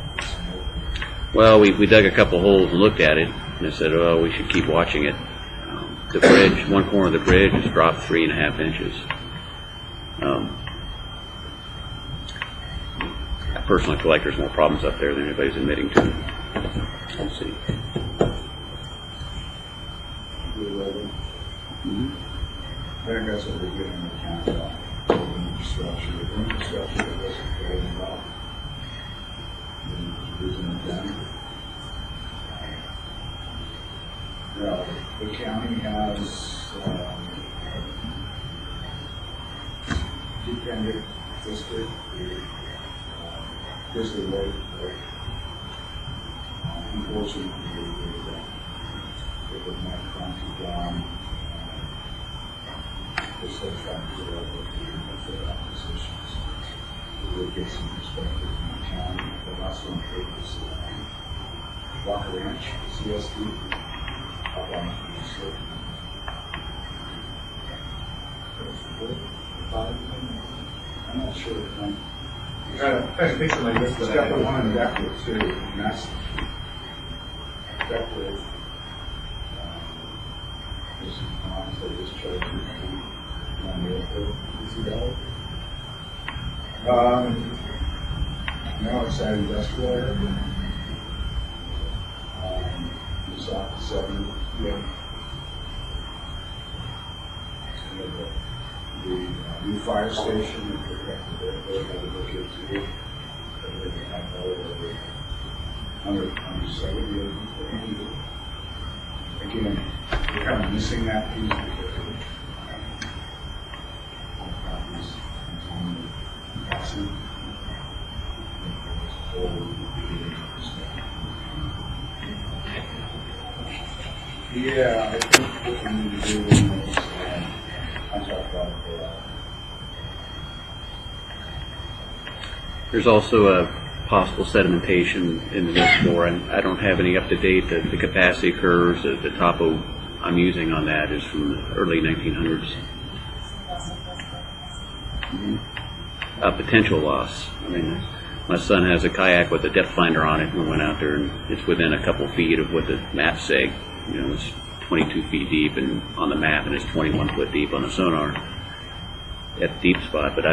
Well, we dug a couple holes and looked at it, and I said, oh, we should keep watching it. The bridge, one corner of the bridge has dropped 3.5 inches. I personally feel like there's more problems up there than anybody's admitting to. We'll see. I think that's what we're getting account of, the infrastructure. The infrastructure that wasn't building up. Losing it down. Well, the county has dependent district, Grizzly Lake. Unfortunately, they would not come to down. They're still trying to get over the oppositions. We will get some perspective from the county. The last one was Rock Ranch, CSD, up on the slope. I'm not sure. Trying to picture my list, It's but got the one in Deckwood too, and that's Deckwood. There's some lines they just charge you on the airport. No, it's that industrial area. It's off the 7, yeah. The new fire station, they're going to look into it. Under 70, again, we're kind of missing that piece because yeah, I think what we need to do is contact about it. There's also a possible sedimentation in the reservoir, and I don't have any up to date. The capacity curves, the topo I'm using on that is from the early 1900s. Potential loss. I mean, my son has a kayak with a depth finder on it, and we went out there, and it's within a couple feet of what the maps say. You know, it's 22 feet deep and on the map, and it's 21 foot deep on the sonar at the deep spot. But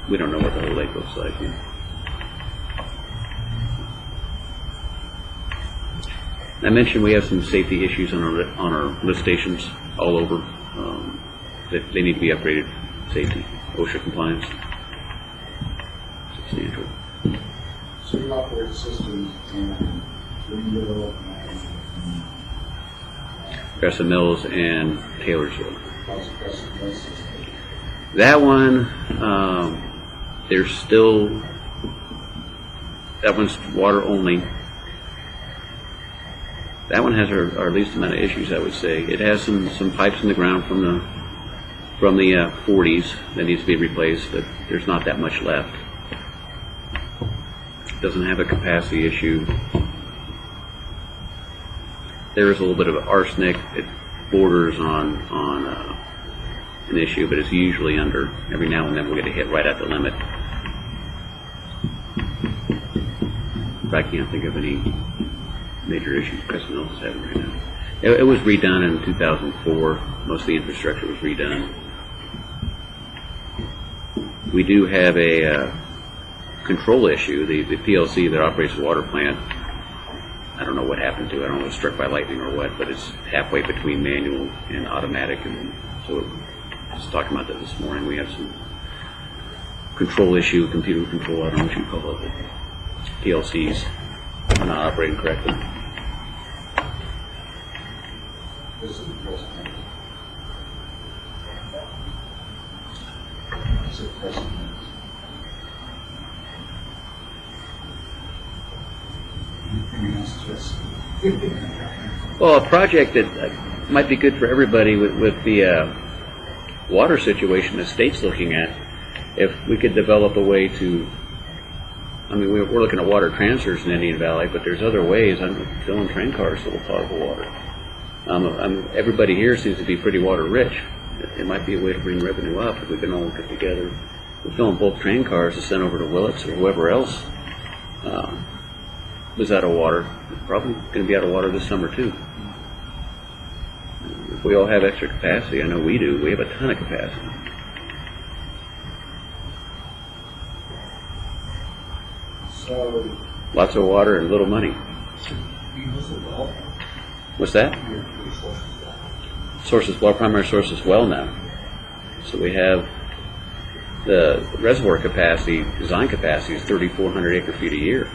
we don't know what the whole lake looks like. I mentioned we have some safety issues on our lift stations all over. They need to be upgraded. Safety, OSHA compliance, substantial. So you operate systems in Greenville and Crescent Mills and Taylorsville. how's the Crescent Mills system? That one, that one's water only. That one has our least amount of issues, I would say. It has some pipes in the ground from the 40s that needs to be replaced, but there's not that much left. It doesn't have a capacity issue. There is a little bit of arsenic. It borders on an issue, but it's usually under. Every now and then we'll get a hit right at the limit. But I can't think of any major issues Crescent Mills is having right now. It was redone in 2004. Most of the infrastructure was redone. We do have a control issue. The PLC that operates the water plant, I don't know what happened to it. I don't know if it was struck by lightning or what, but it's halfway between manual and automatic. And so I was talking about that this morning. We have some control issue, computer control, I don't know what you call it. PLCs are not operating correctly. This is the Crescent Mills. This is the Crescent Mills. Anything else, Jess? Well, a project that might be good for everybody with the water situation the state's looking at, if we could develop a way to, I mean, we're looking at water transfers in Indian Valley, but there's other ways. I'm filling train cars full of potable water. Everybody here seems to be pretty water rich. It might be a way to bring revenue up if we can all get together. We're filling both train cars to send over to Willits or whoever else was out of water. Probably going to be out of water this summer too. If we all have extra capacity, I know we do. We have a ton of capacity. So, Lots of water and little money. What's that? Source is well, primary source is well now. So we have the reservoir capacity, design capacity is 3,400 acre feet a year.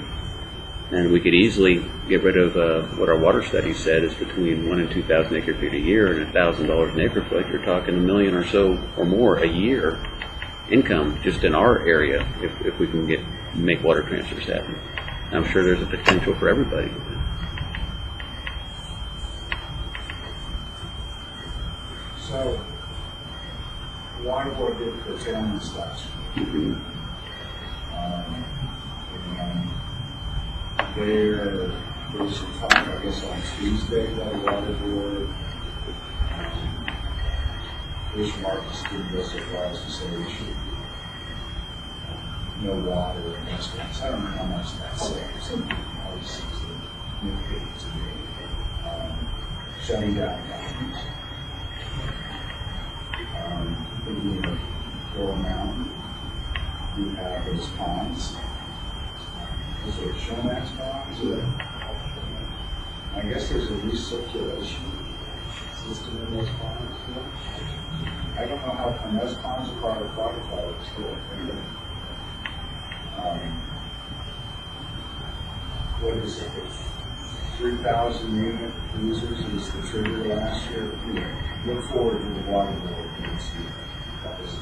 And we could easily get rid of what our water study said is between 1,000 and 2,000 acre feet a year, and $1,000 an acre foot. You're talking $1 million or so or more a year income just in our area if we can make water transfers happen. I'm sure there's a potential for everybody. So, water board did curtailments last week. And there was some talk, I guess, on Tuesday by the water board. Bruce Marcus didn't go so far as to say we should no water in restaurants. I don't know how much that saves. Always seems to indicate to me. Shutting down mountains. Thinking of Coral Mountain, you have those ponds. Is it Showmax ponds? I guess there's a recirculation system in those ponds. I don't know how, and those ponds are part of water quality still. What is it? 3,000 unit users is the trigger last year. Anyway, look forward to the water board and see that was a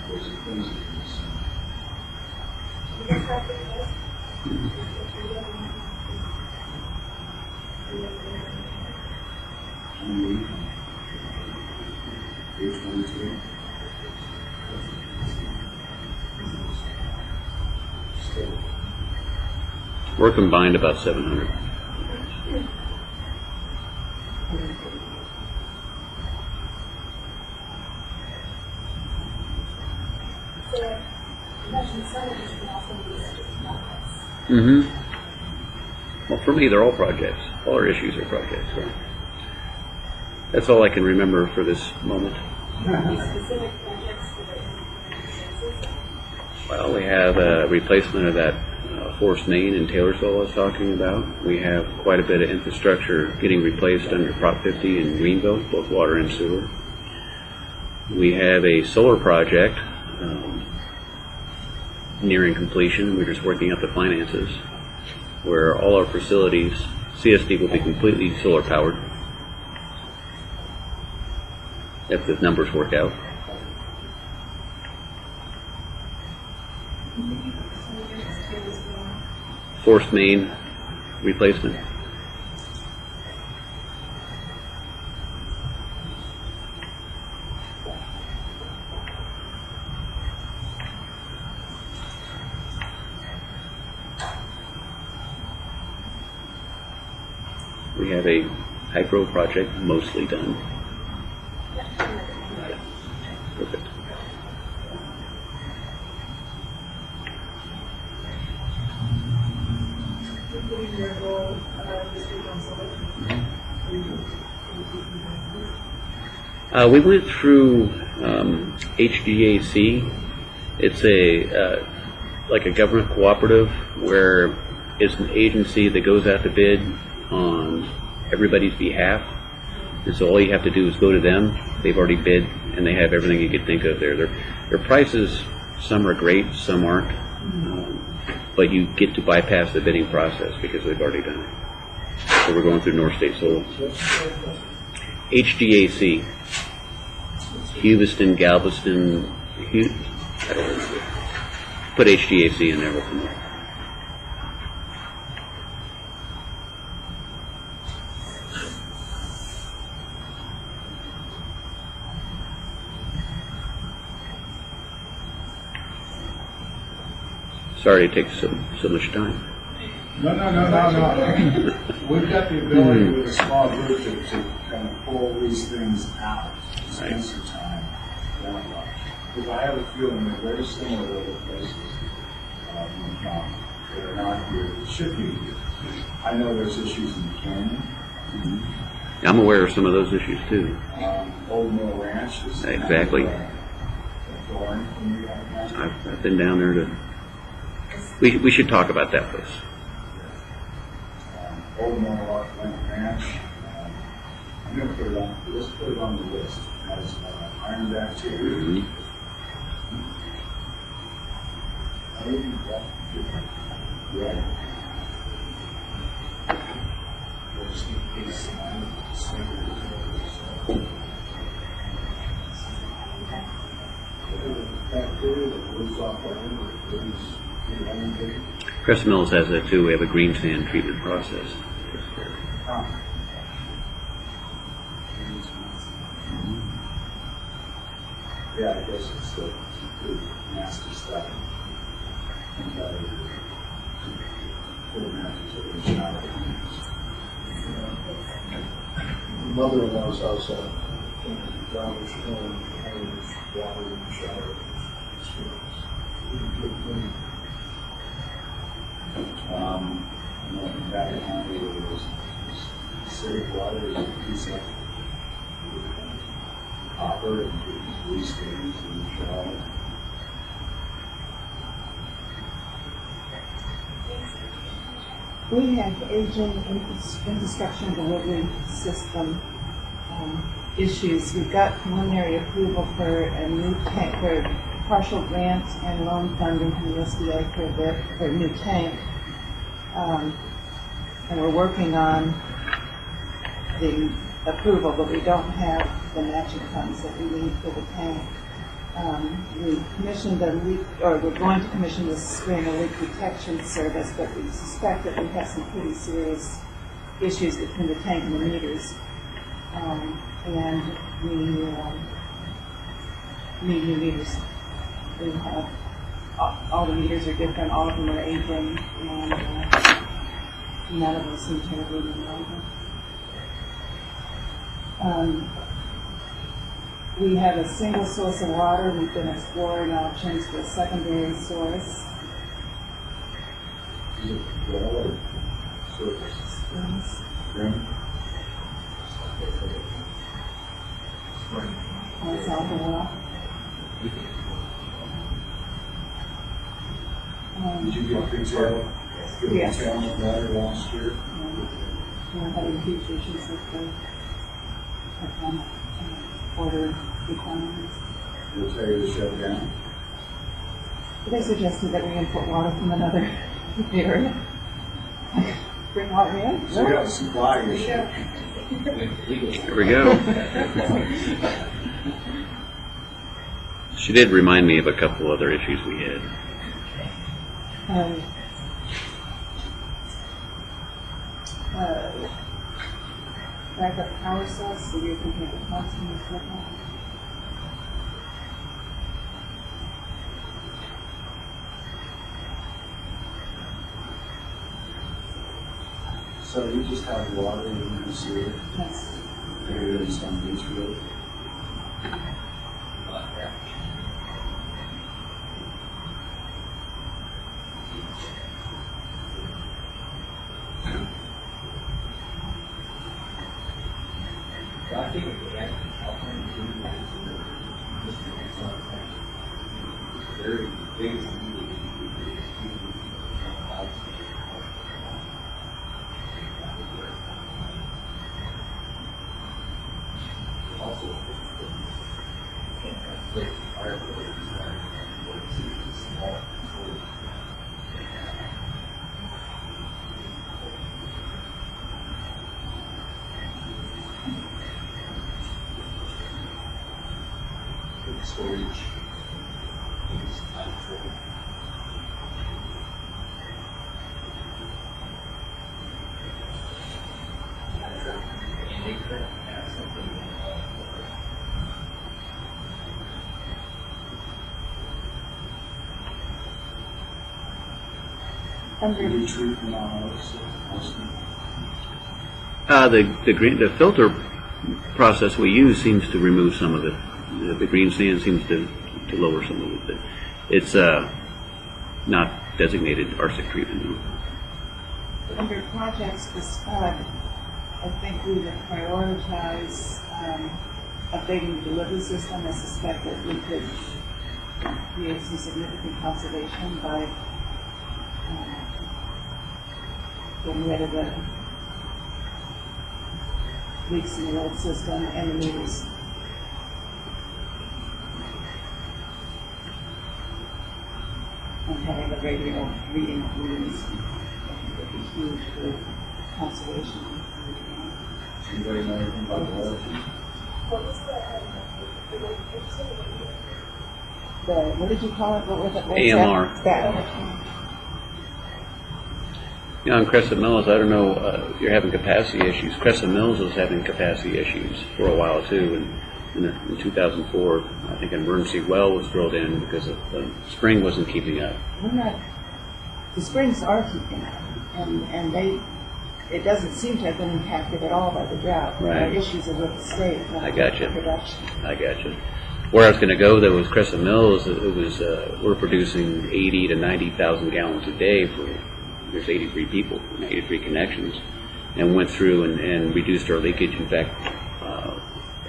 crazy piece. We're combined about 700. Well, for me, they're all projects. All our issues are projects. So that's all I can remember for this moment. Well, we have a replacement of that forced main in Taylorsville I was talking about. We have quite a bit of infrastructure getting replaced under Prop 50 in Greenville, both water and sewer. We have a solar project nearing completion. We're just working out the finances, where all our facilities, CSD will be completely solar powered, if the numbers work out. Forced main replacement. We have a hydro project mostly done. Perfect. We went through HGAC. It's a like a government cooperative where it's an agency that goes out to bid on everybody's behalf, and so all you have to do is go to them. They've already bid, and they have everything you could think of there. Their prices, some are great, some aren't, but you get to bypass the bidding process because they've already done it. So we're going through North State Solar. HGAC, Hubeston, Galveston, I don't know. Put HGAC in there with them. Sorry it takes so much time. No. We've got the ability with a small group to kind of pull these things out, spend some time. Because I have a feeling they're very similar to other places that are not here, that should be here. I know there's issues in the canyon. I'm aware of some of those issues too. Old Mill Ranch is exactly. I've been down there to. We should talk about that place. Old Mill Ranch. I'm going to put it on. Let's put it on the list as Ironback too. Right. Crest Mills has that too. We have a green sand treatment process. Yeah, I guess it's the nasty stuff. Mother-in-law's house on Downers Home, water in the shower. Back in County, it was city water is a piece of copper and grease stains in the shower. We have aging infrastructure delivery system issues. We've got preliminary approval for a new tank, for partial grant and loan funding from the SBA for a new tank. And we're working on the approval, but we don't have the matching funds that we need for the tank. We commissioned a leak, or we're going to commission this spring a leak detection service, but we suspect that we have some pretty serious issues between the tank and the meters. And we need new meters. We have, all the meters are different, all of them are aging, and none of them seem terribly reliable. We have a single source of water. We've been exploring options for a secondary source. Is it well or surface? Springs. Spring? That's all the well. Did you get retail? Yes. Retail water last year? We're having huge issues with the water requirements. They'll tell you to shut down. They suggested that we import water from another area. Bring water in? So you got a supply issue. There we go. She did remind me of a couple other issues we had. Backup power source, so you're thinking of the constant equipment. So you just have water in the sewer, Yes. bigger than some beach road. Storage. Under Any treatment on those? The filter process we use seems to remove some of it. The green sand seems to lower some of it. It's not designated arsenic treatment. under projects for SPUD, I think we would prioritize updating the delivery system. I suspect that we could create some significant conservation by getting rid of the leaks in the old system and the meters. And having the radio reading of meters would be huge for conservation. Anybody know anything about the water? What did you call it? What was it? AMR. That. You know, in Crescent Mills, I don't know, you're having capacity issues. Crescent Mills was having capacity issues for a while too, and in 2004, I think an emergency well was drilled in because the spring wasn't keeping up. We're not, the springs are keeping up, and it doesn't seem to have been impacted at all by the drought. Right. Our issues are with the state, not I with got you. production. I got you. Where I was going to go though was Crescent Mills. It was we're producing 80 to 90,000 gallons a day for. There's 83 people, 83 connections, and went through and reduced our leakage. In fact,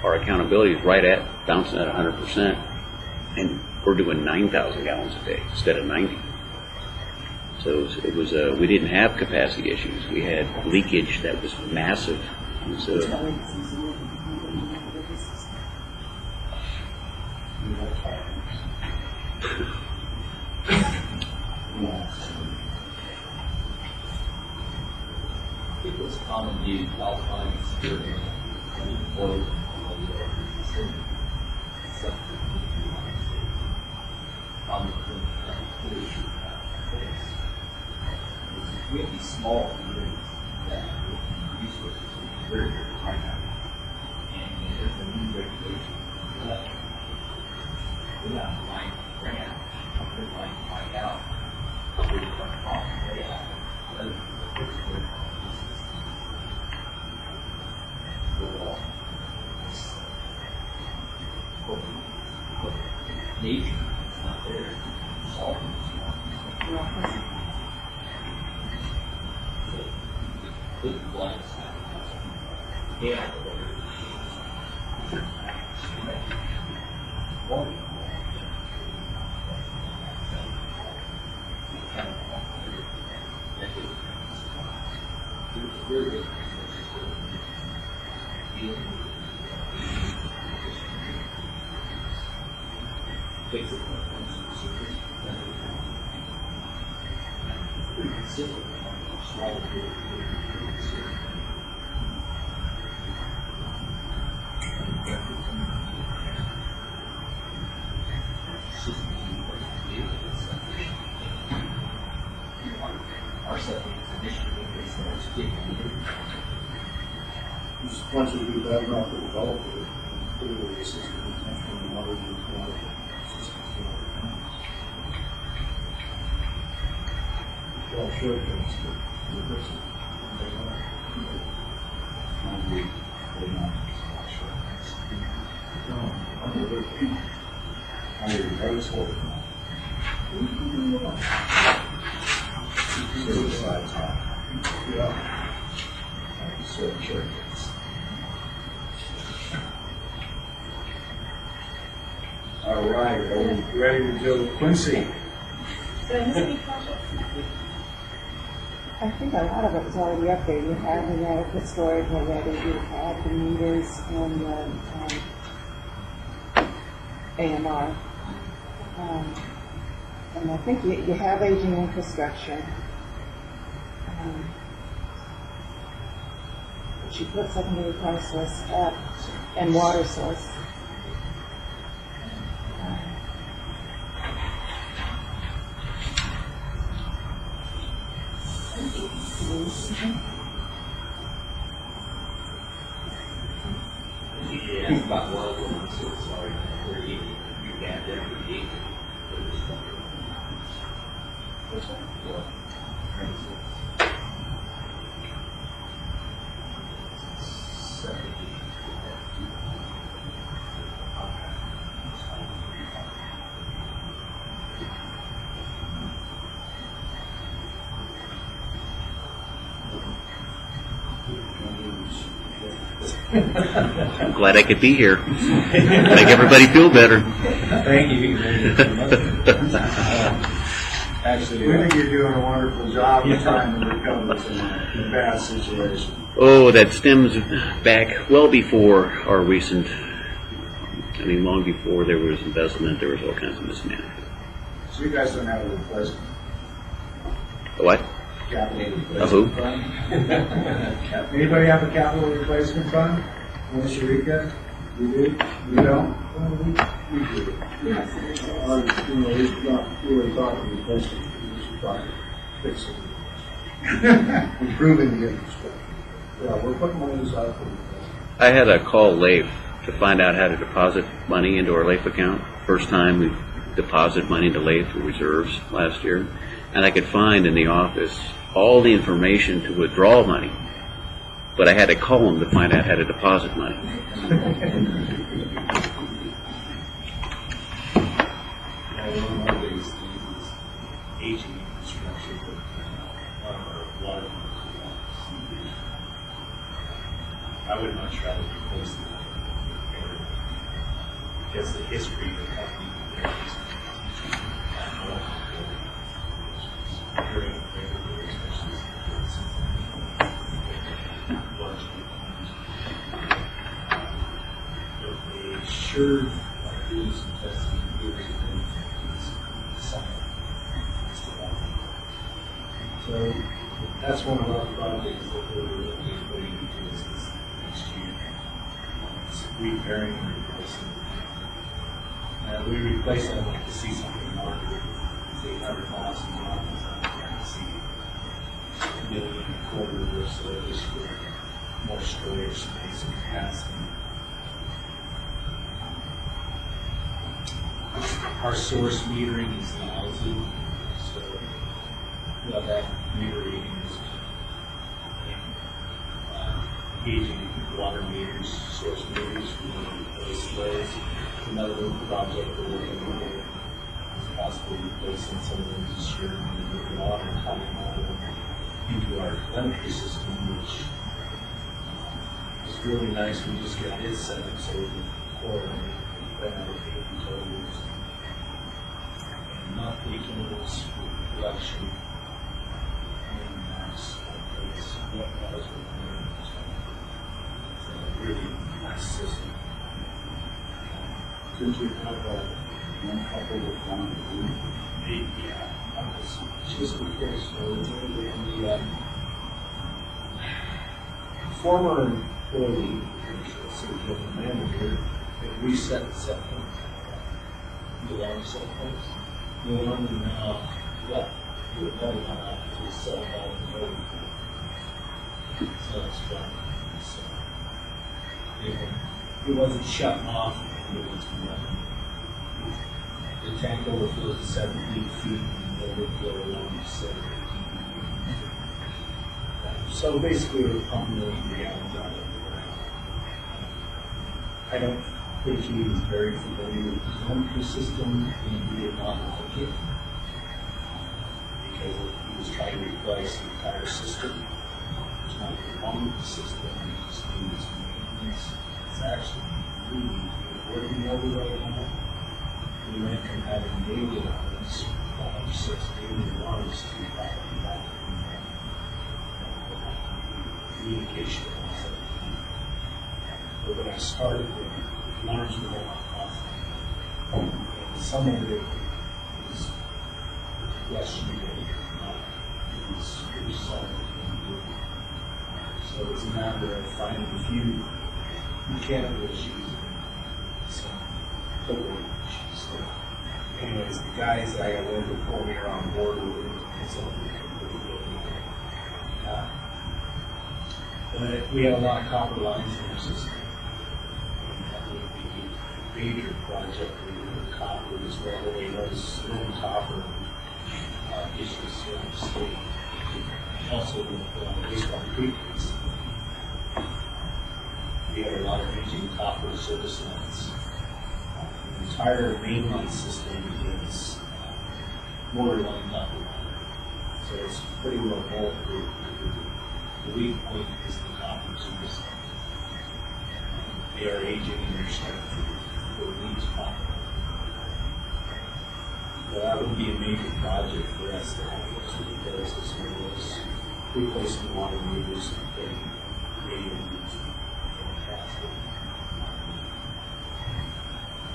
our accountability is right at bouncing at 100%, and we're doing 9,000 gallons a day instead of 90. So it was, we didn't have capacity issues. We had leakage that was massive. So, I think it's common use, alpine, security, oil, we have these small communities that resources are very, very high now. And there's a new regulation that we're not trying to grant, we're trying to find out how big of a problem they have. Rather than fix it. Nature is not there. Solving this problem. Good blinds. Yeah. Once we do that, we're not going to develop it. Clearly, this is the water well, sure, it's sure. All right, are we ready to go to Quincy? Did I miss any projects? I think a lot of it was already up there. You had the adequate storage already, you had the meters and the AMR. And I think you have aging infrastructure. But you put secondary power source up and water source. Yeah, it's about one of them, so sorry, where you can't every Which one? I'm glad I could be here. Make everybody feel better. Thank you. Actually, we think you're doing a wonderful job of trying to recover from a bad situation. Oh, that stems back well before our recent, long before there was investment, there was all kinds of mismanagement. So you guys don't have a replacement? What? Capital A who? replacement. Anybody have a capital replacement fund? Miss Eureka? We do? We don't? Well, we do. He's not really talking replacement, he's trying to fix it. Improving the infrastructure. Yeah, we're putting money aside for replacement. I had to call LAIF to find out how to deposit money into our LAIF account. First time we deposited money into LAIF for reserves last year. And I could find in the office all the information to withdraw money. But I had to call them to find out how to deposit money. One of these things is aging infrastructure, but a lot of I would much rather replace them. Because the history of the company, very sure like doing some testing and doing some so that's one of our projects that we're looking at putting into this next year. It's repairing and replacing. We replace them like to see something more. It's $800,000. I can see $1.25 million or so just for more storage space and capacity. Our source metering is lousy, so well, that meter reading is gauging water meters, source meters, we want to replace those. Another project we're working on is possibly replacing some of them this year with water coming into our telemetry system, which is really nice. We just get it set up so we can correlate that with totals and monthly totals for collection and maps. That's what was it's a really nice system. Did you have one couple with one group? Yeah, I was just because the former employee, the manager, had reset the set points. The alarm set points. The alarm now left. The alarm went off to the cell phone and over. So it's fun. So it wasn't shutting off. The tank overflows to 17 feet and the overflow alarm is 7 feet. So basically we're pumping 1 million gallons out of it. I don't think he was very familiar with the telemetry system and he did not like it because he was trying to replace the entire system. There's nothing wrong with the system, it just needs maintenance. It's actually really working over right now. We went from having daily alarms, 5 or 6 daily alarms to back communication. But when I started, the alarms were going off. And some of it was questionable, it was solid. So it's a matter of finding a few mechanical issues. So, anyways, the guys that I got in before me are on board with it. But we have a lot of copper lines in our system. That would be a major project with copper as well. We know there's no copper issues around the state. Also with wastewater treatments. We have a lot of aging copper service lines. The entire mainline system is borderline copper line, so it's pretty well bulletproof. The weak point is the copper service line. They are aging and they're starting to release copper. Well, that would be a major project for us to have those repairs as well as replacing water meters and putting radio meters fantastic.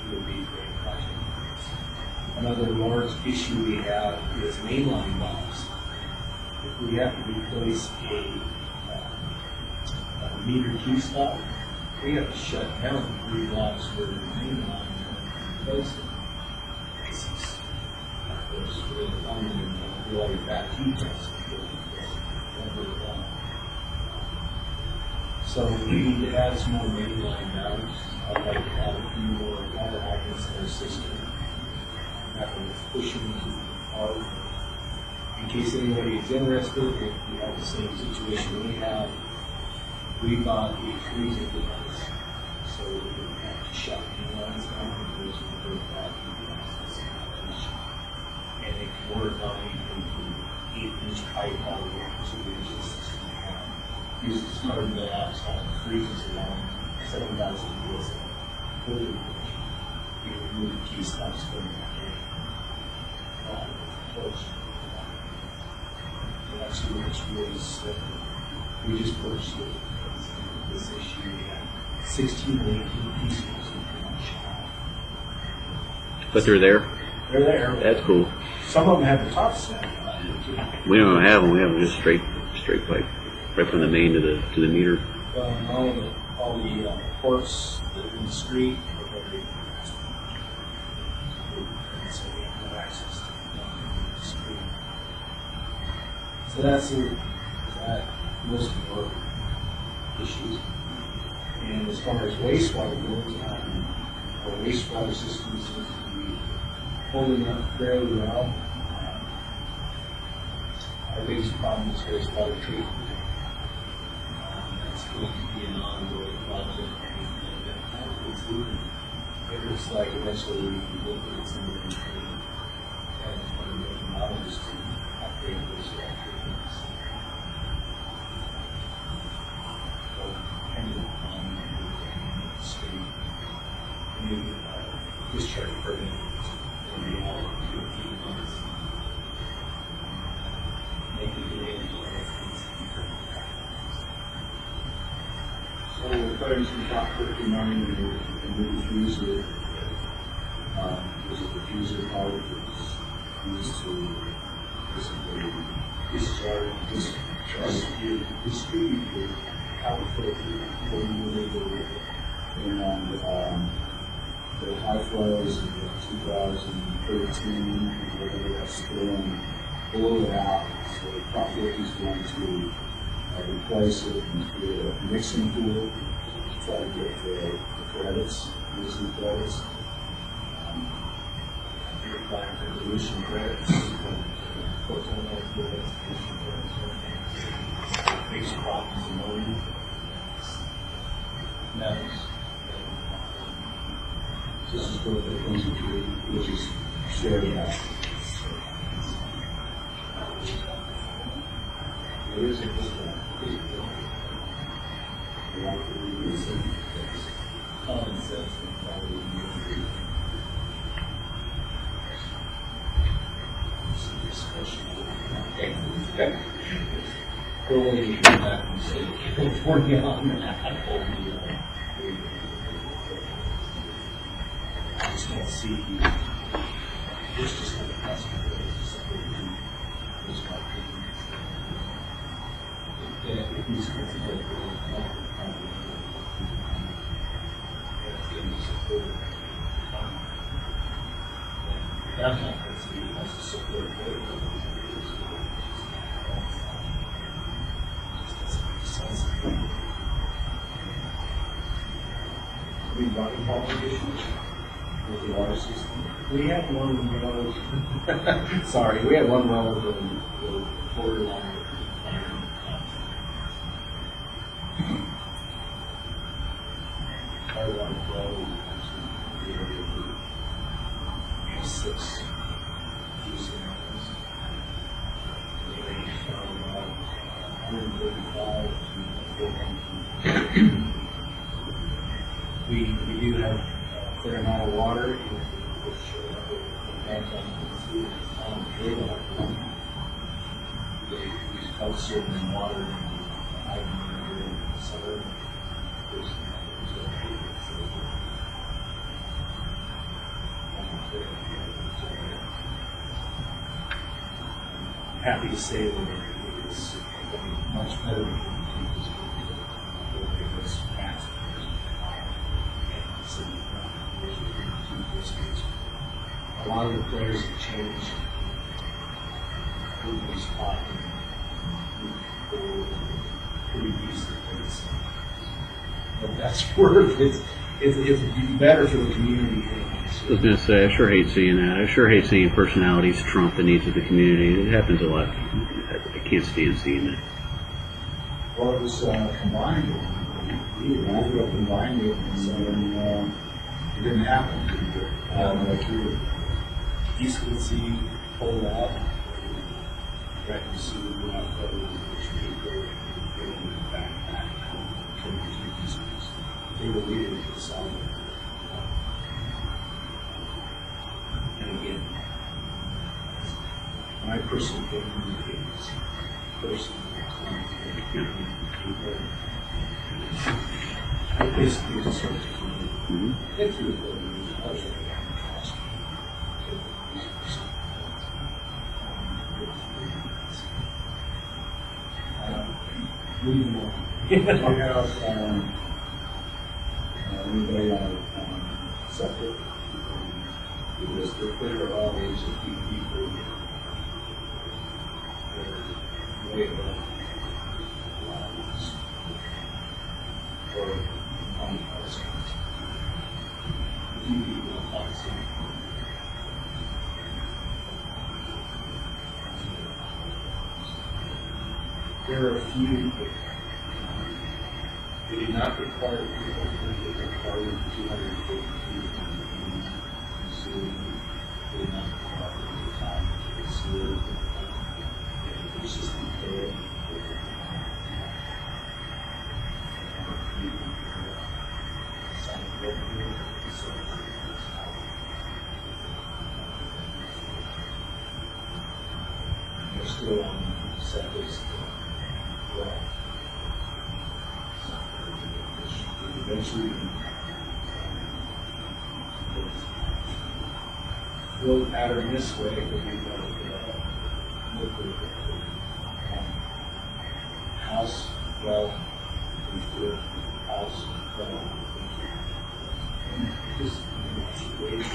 Would be a great project. Another large issue we have is mainline valves. If we have to replace a meter key stop, we have to shut down 3 blocks where the mainline is replaced. Of course, we're funding and all your back key tests. So we need to add some more mainline valves. I'd like to add a few more water hydrants in our system. That will push them hard. In case anybody is interested, if we have the same situation we have, we bought a freezing device. So we don't have to shut the lines down and there's no bad devices. And it can work on a 8-inch pipe all the way up to the inch system. Use the start the outside freezes along 7,000 psi. You remove the key stops from the torch. It actually works really slick. We just purchased it because of this issue. We had 16 or 18 pieces in production. But they're there? They're there. That's cool. Some of them have the top set. We don't have them. We have them just straight pipe, right from the main to the meter. All the ports in the street are very, so we have no access to the street. So that's that most of our issues. And as far as wastewater goes, our wastewater system seems to be holding up fairly well. Our biggest problem is wastewater treatment. That's going to be an ongoing project. It looks like eventually we can look at somewhere between $10 and $20 million to upgrade those treatments. So, depending on the state, new discharge permit will be out in a few months. Making it So we're putting some top 50 money in the new diffuser. There's a diffuser pipe that's used to basically distribute output for illegal. And the high flows of 2013, whatever that's doing, blow it out. So the Prop 50 is going to replace it and create a mixing pool to try to get the credits, using credits. You're applying for dilution credits. Biggest problem is ammonia. Metals. This is what they're going to do, which is shared out. It is a good one. Common sense and probably we're waiting to come back from the state of California on that. I just don't see there's just not a possibility of something those if these kinds of downtown city has to support it. We water quality issues with the water system. We had one well. Sorry, we had one well with the borderline. Our water flow is actually the area of we have 6 using areas. They range from about 135 to 400. We do have a fair amount of water, which downtown they help certain water in the suburb. I'm happy to say that it's much better than this past. A lot of the players have changed. Everybody's fought pretty decent things. But that's worth it. It's better for the community. I was going to say, I sure hate seeing that. I sure hate seeing personalities trump the needs of the community. It happens a lot. I can't stand seeing that. Well, it was combined. We ended up combining it, and it didn't happen. East would see pulled out. Right, you see the ground cover, which we go back. They were leading to the south. And again, my personal opinion is I basically just sort of get through the building. Even more. We have, anybody on septic? Because they're clear of all age of people. They're way above. Or on the policy. A few people on policy. There are a few, they did not require people, they required 250 feet. They did not require the time to sewer. It's just repair. They're still on septic. Eventually, flow pattern this way would be liquid house, well, into house, well. Just wait.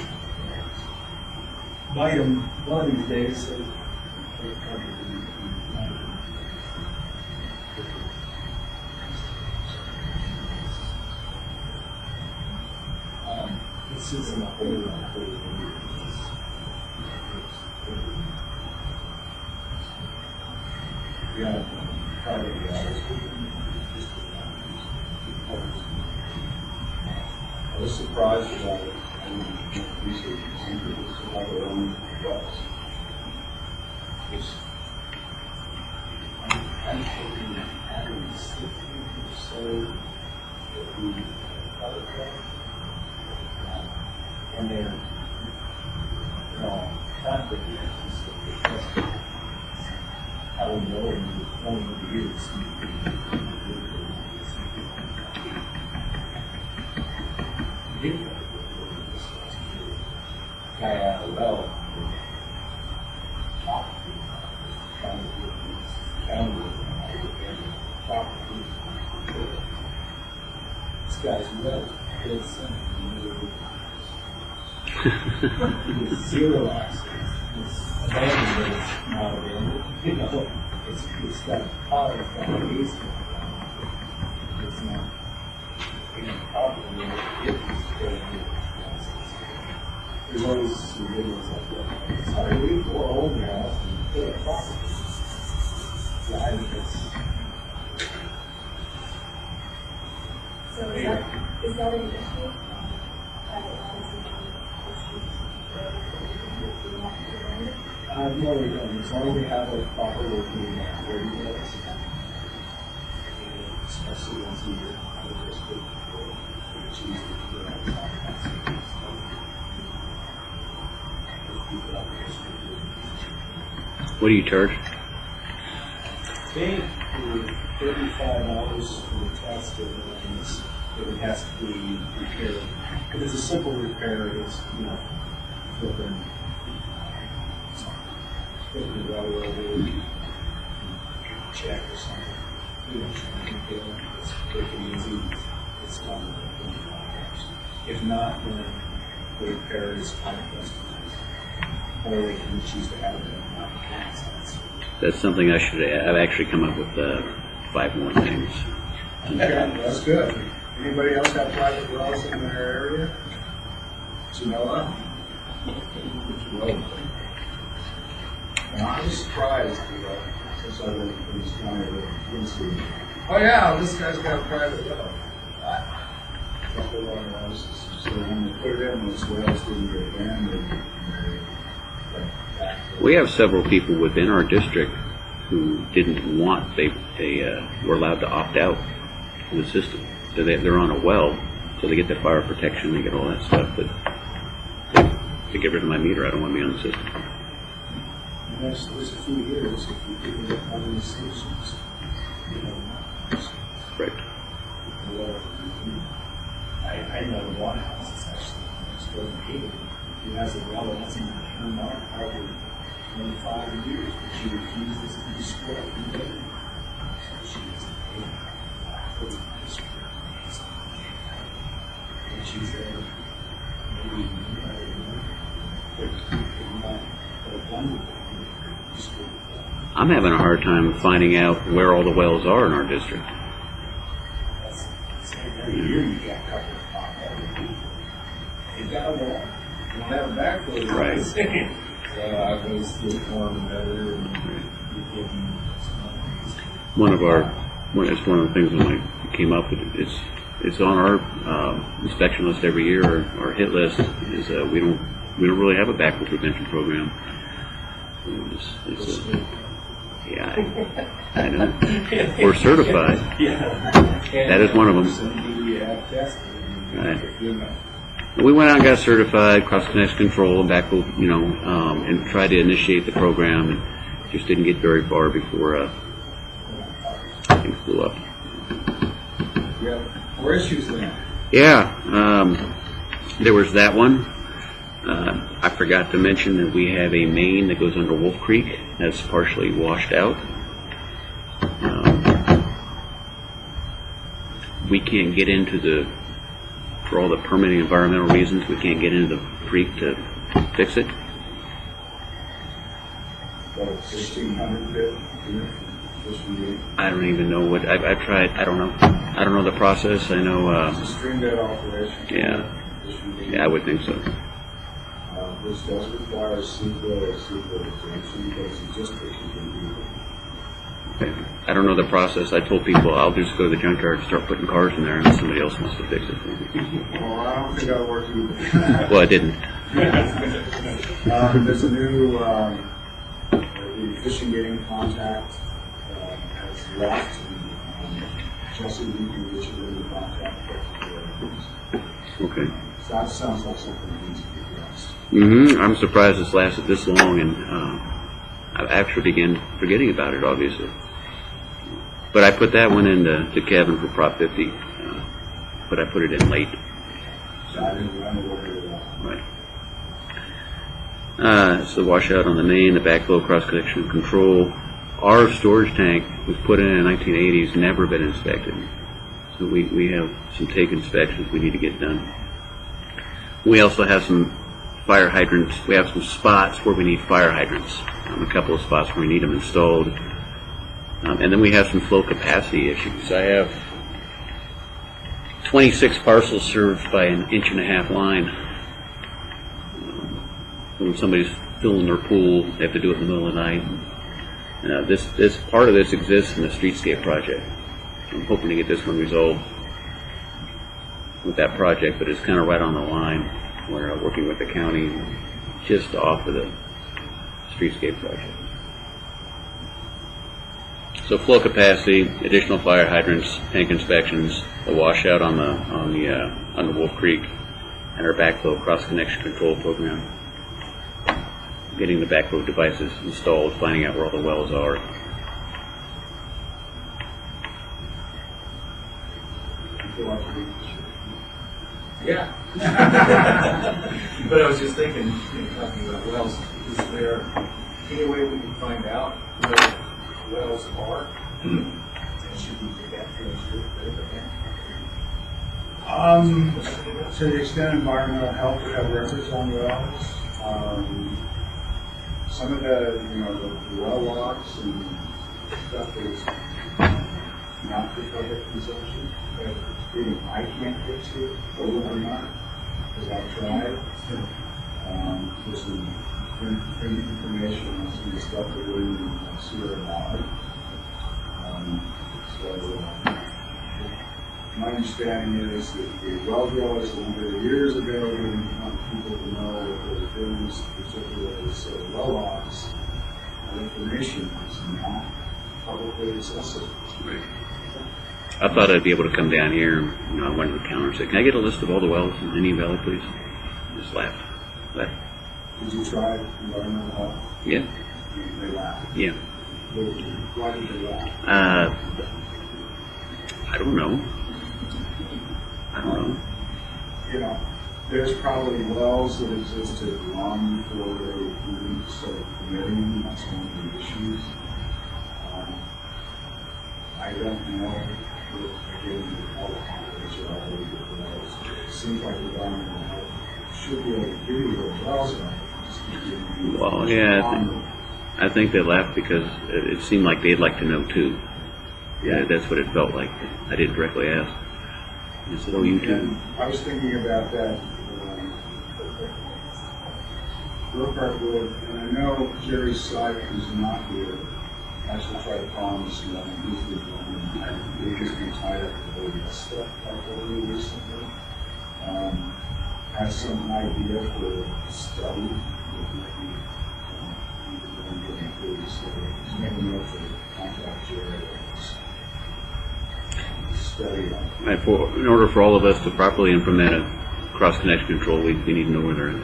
Bite them one of these days. So this isn't a whole lot. Yeah, probably. I was surprised about it. And researchers have their own wells. I'm thinking having 60% of the other wells. And they're all confident. I don't know in only the years. Guy out of the well, trying to get these calendars properly. This guy's well, it's zero access. It's abandoned, but it's not abandoned. You know, it's got a power, it's got a base. It's not properly. There's always some videos like that. Sorry, we go old house and put a property. Yeah, I think it's. So is that an issue? No, we don't. As long as we have a proper locating where you go, especially once a year, I would just put choose to do that. What do you charge? They do $35 for the test of it has to be repaired. If it's a simple repair, it's, flipping the rubber over, check or something. It's pretty easy. It's common. If not, then the repair is kind of customized. Or they can choose to have it not customized. That's something I've actually come up with 5 more things. Okay, that's good. Anybody else have private wells in their area? Do you know that? Well, I'm surprised since I went from this county to Quincy. Oh yeah, this guy's got a private well. So when they put it in, those wells didn't get abandoned. We have several people within our district who didn't want, they were allowed to opt out of the system. So they're on a well, so they get the fire protection, they get all that stuff, but to get rid of my meter, I don't want to be on the system. There's a few years if you people get one of these stations. Right. I know one house that's actually next door to me. He has a well that hasn't been turned on probably 25 years, but she refuses to be destroyed. So she is Issues there. Maybe, I'm having a hard time finding out where all the wells are in our district. every year you got a couple of pop up. You got a wall. You don't have a backflow. Right. So I was getting better and you're getting It's one of the things when I came up with it. It's on our inspection list every year. Our hit list is we don't really have a backflow prevention program. Yeah, I know. We're certified. That is one of them. Right. We went out and got certified, cross-connection control, and backflow, and tried to initiate the program, and just didn't get very far before things blew up. Yeah, more issues then. Yeah, there was that one. I forgot to mention that we have a main that goes under Wolf Creek that's partially washed out. We can't get into for all the permitting environmental reasons, we can't get into the creek to fix it. What, 1,600 bit? I don't even know what, I've tried, I don't know the process. I know, It's a stream bed operation. yeah, I would think so. Which does require CEQA exemption because it just can be. I don't know the process. I told people I'll just go to the junkyard and start putting cars in there, and somebody else wants to fix it. Well, I don't think that'll work either. Well, I didn't. There's a new the fishing game contact has left, and Jesse, you can get you into contact. Okay. So that sounds like something that needs to be addressed. I'm surprised it's lasted this long, and I've actually began forgetting about it, obviously. But I put that one into Kevin for Prop 50, but I put it in late. So I didn't run away with that. Right. It's the washout on the main, the backflow cross-connection control. Our storage tank was put in the 1980s, never been inspected. So we have some tank inspections we need to get done. We also have some fire hydrants. We have some spots where we need fire hydrants. A couple of spots where we need them installed. And then we have some flow capacity issues. I have 26 parcels served by an 1.5-inch line. When somebody's filling their pool, they have to do it in the middle of the night. This part of this exists in the streetscape project. I'm hoping to get this one resolved with that project, but it's kind of right on the line. We're working with the county just off of the streetscape project. So flow capacity, additional fire hydrants, tank inspections, the washout on the Wolf Creek, and our backflow cross connection control program. Getting the backflow devices installed, finding out where all the wells are. Yeah. But I was just thinking, talking about wells, is there any way we can find out where wells are? And should we get that finished? To the extent environmental health would have records on wells, some of the well logs and stuff is not for public consumption. I can't get to, believe it or not, because I've tried. There's some information on some of the stuff that we're in sewer and water. My understanding is that the well drillers a number of years ago didn't want people to know what those things, particularly well logs, information is not publicly accessible. Right. I thought I'd be able to come down here and I went to the counter and said, "Can I get a list of all the wells in Indian Valley, please?" Just laughed. Did you try environmental health? Yeah. They laughed. Yeah. Why did they laugh? I don't know. There's probably wells that existed long before they even started permitting. That's one of the issues. I don't know if getting all the which are already wells. It seems like the government should be able to give you the wells on it. Well, yeah, I think they laughed because it seemed like they'd like to know too. Yeah, that's what it felt like. I didn't directly ask. I said, "Oh, you too." And I was thinking about that. Workgroup would, and I know Jerry Syke, who's not here, actually tried to call him this morning. He's the one. I believe he's been tied up with the stuff probably recently. Has some idea for a study that might be included. So he's maybe know for contact Jerry. Study on. Right, in order for all of us to properly implement a cross-connection control, we need to know where they're at. I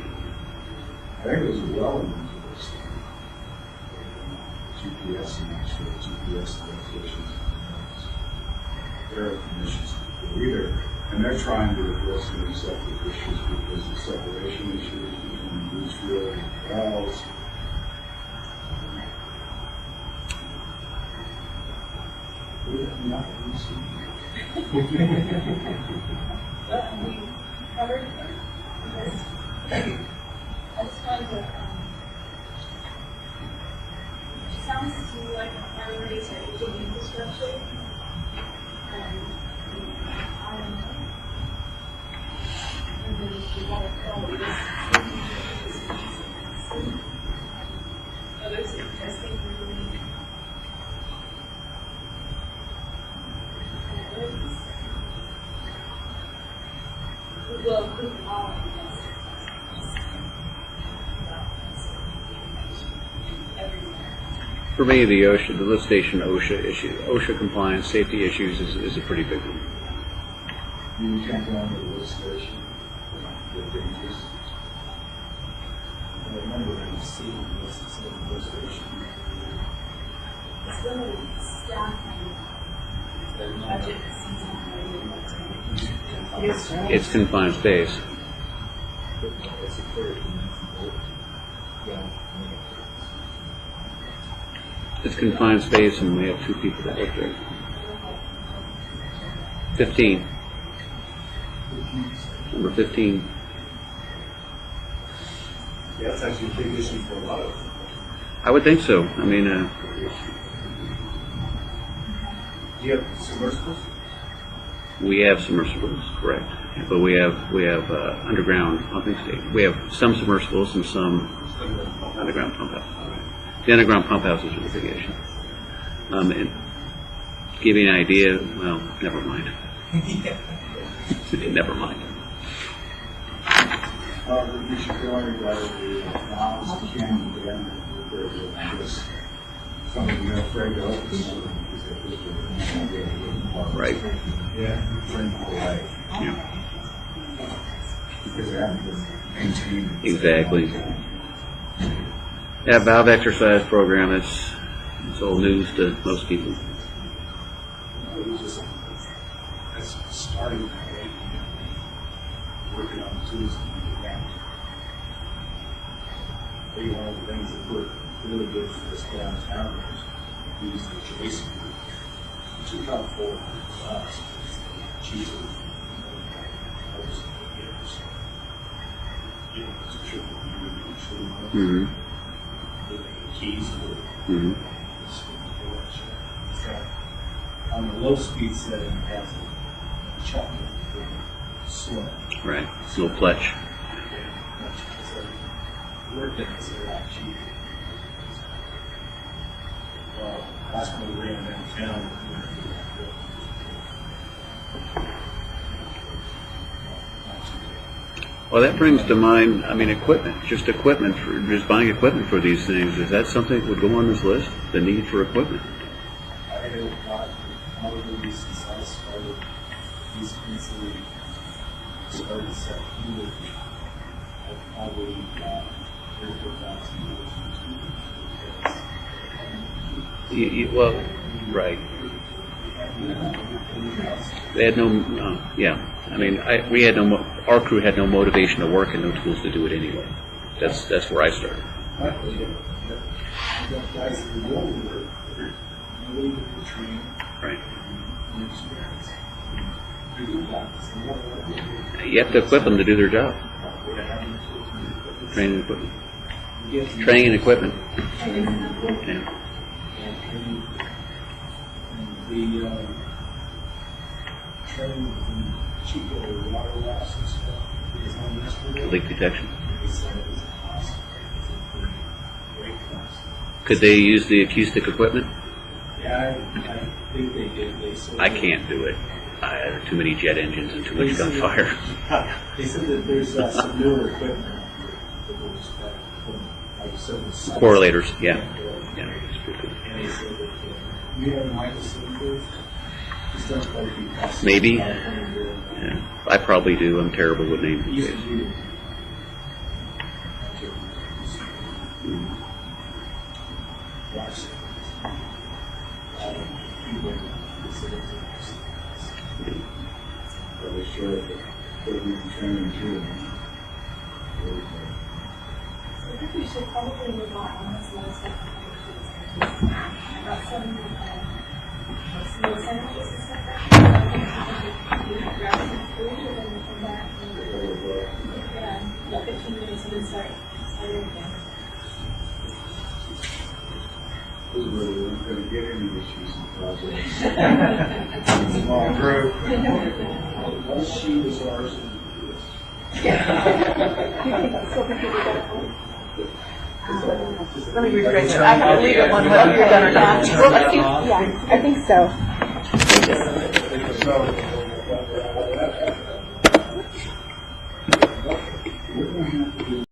think there's a well into this thing. GPS and actual GPS locations. There are commissions either, and they're trying to address the septic issues because of separation issues between leach field and wells. We have nothing to see. But we covered this. I just wanted to, it sounds to me like a priority to aging infrastructure. And I don't know. And then we want to call this. Others testing really. Well, include all of us. Everywhere. For me, the lift station OSHA issue, OSHA compliance, safety issues is a pretty big one. You can't go on the lift station. They're dangerous. I remember when you see the lift station. It's limited staff and budget season. It's confined space. It's confined space, and we have 2 people that work there. 15. Number 15. Yeah, that's actually a big issue for a lot of them. I would think so. I mean, Do you have submersibles? we have submersibles, correct? But we have underground pumping station. We have some submersibles and some underground pump houses. The underground pump houses are the big issue. And to give you an idea, well, never mind. Never mind. We should go on the balance can be done with something you're afraid to open something Right. Yeah. Bring the whole way. Yeah. Because they have to maintain. Exactly. Yeah, valve exercise program. It's old news to most people. It was just that's starting right, working on the tools and the I think one of the things that worked really good for this downtown was use the Jason. It took out $400 cheaper than others years. You know, it's a triple Mm-hmm. the keys to it. Mm-hmm. So on the low speed setting, it has a chocolate slow. Right. It's a little pletch. Working is a lot cheaper. Well, last time we ran downtown, Well, that brings to mind, I mean, equipment. Just buying equipment for these things. Is that something that would go on this list? The need for equipment? I had not probably since I started these recently started set either. I probably got $34,000. Well, right. They had no, yeah. I mean, we had no. Our crew had no motivation to work and no tools to do it anyway. That's where I started. Guys who will work, nobody could train Right. and experience. You have to equip them to do their job. Training and equipment. Training and equipment. Yeah. The training in Chico water loss and stuff is on yesterday. Leak detection. They said it was awesome. It's a great class. Could they use the acoustic equipment? Yeah, I think they did. They said I can't do it. There are too many jet engines and too much gunfire. They said that there's some newer equipment that will just like I said, it's Correlators, yeah. Yeah, it's pretty cool. And they said that we have Michael Silver. He's done quite a few classes. Maybe. Yeah, I probably do. I'm terrible with names. He used to do watch it. Really sure that they'll be training too. I think we should probably move on this last one. About 7 some sandwiches and stuff like that. We can grab some food and then we'll come back and 15 minutes and then start again. This is where we're going to get into issues and projects. Small group. One sheet is ours and Let me rephrase it. I have to leave it one whether you're done or not. Well, I think so. we're going to have to do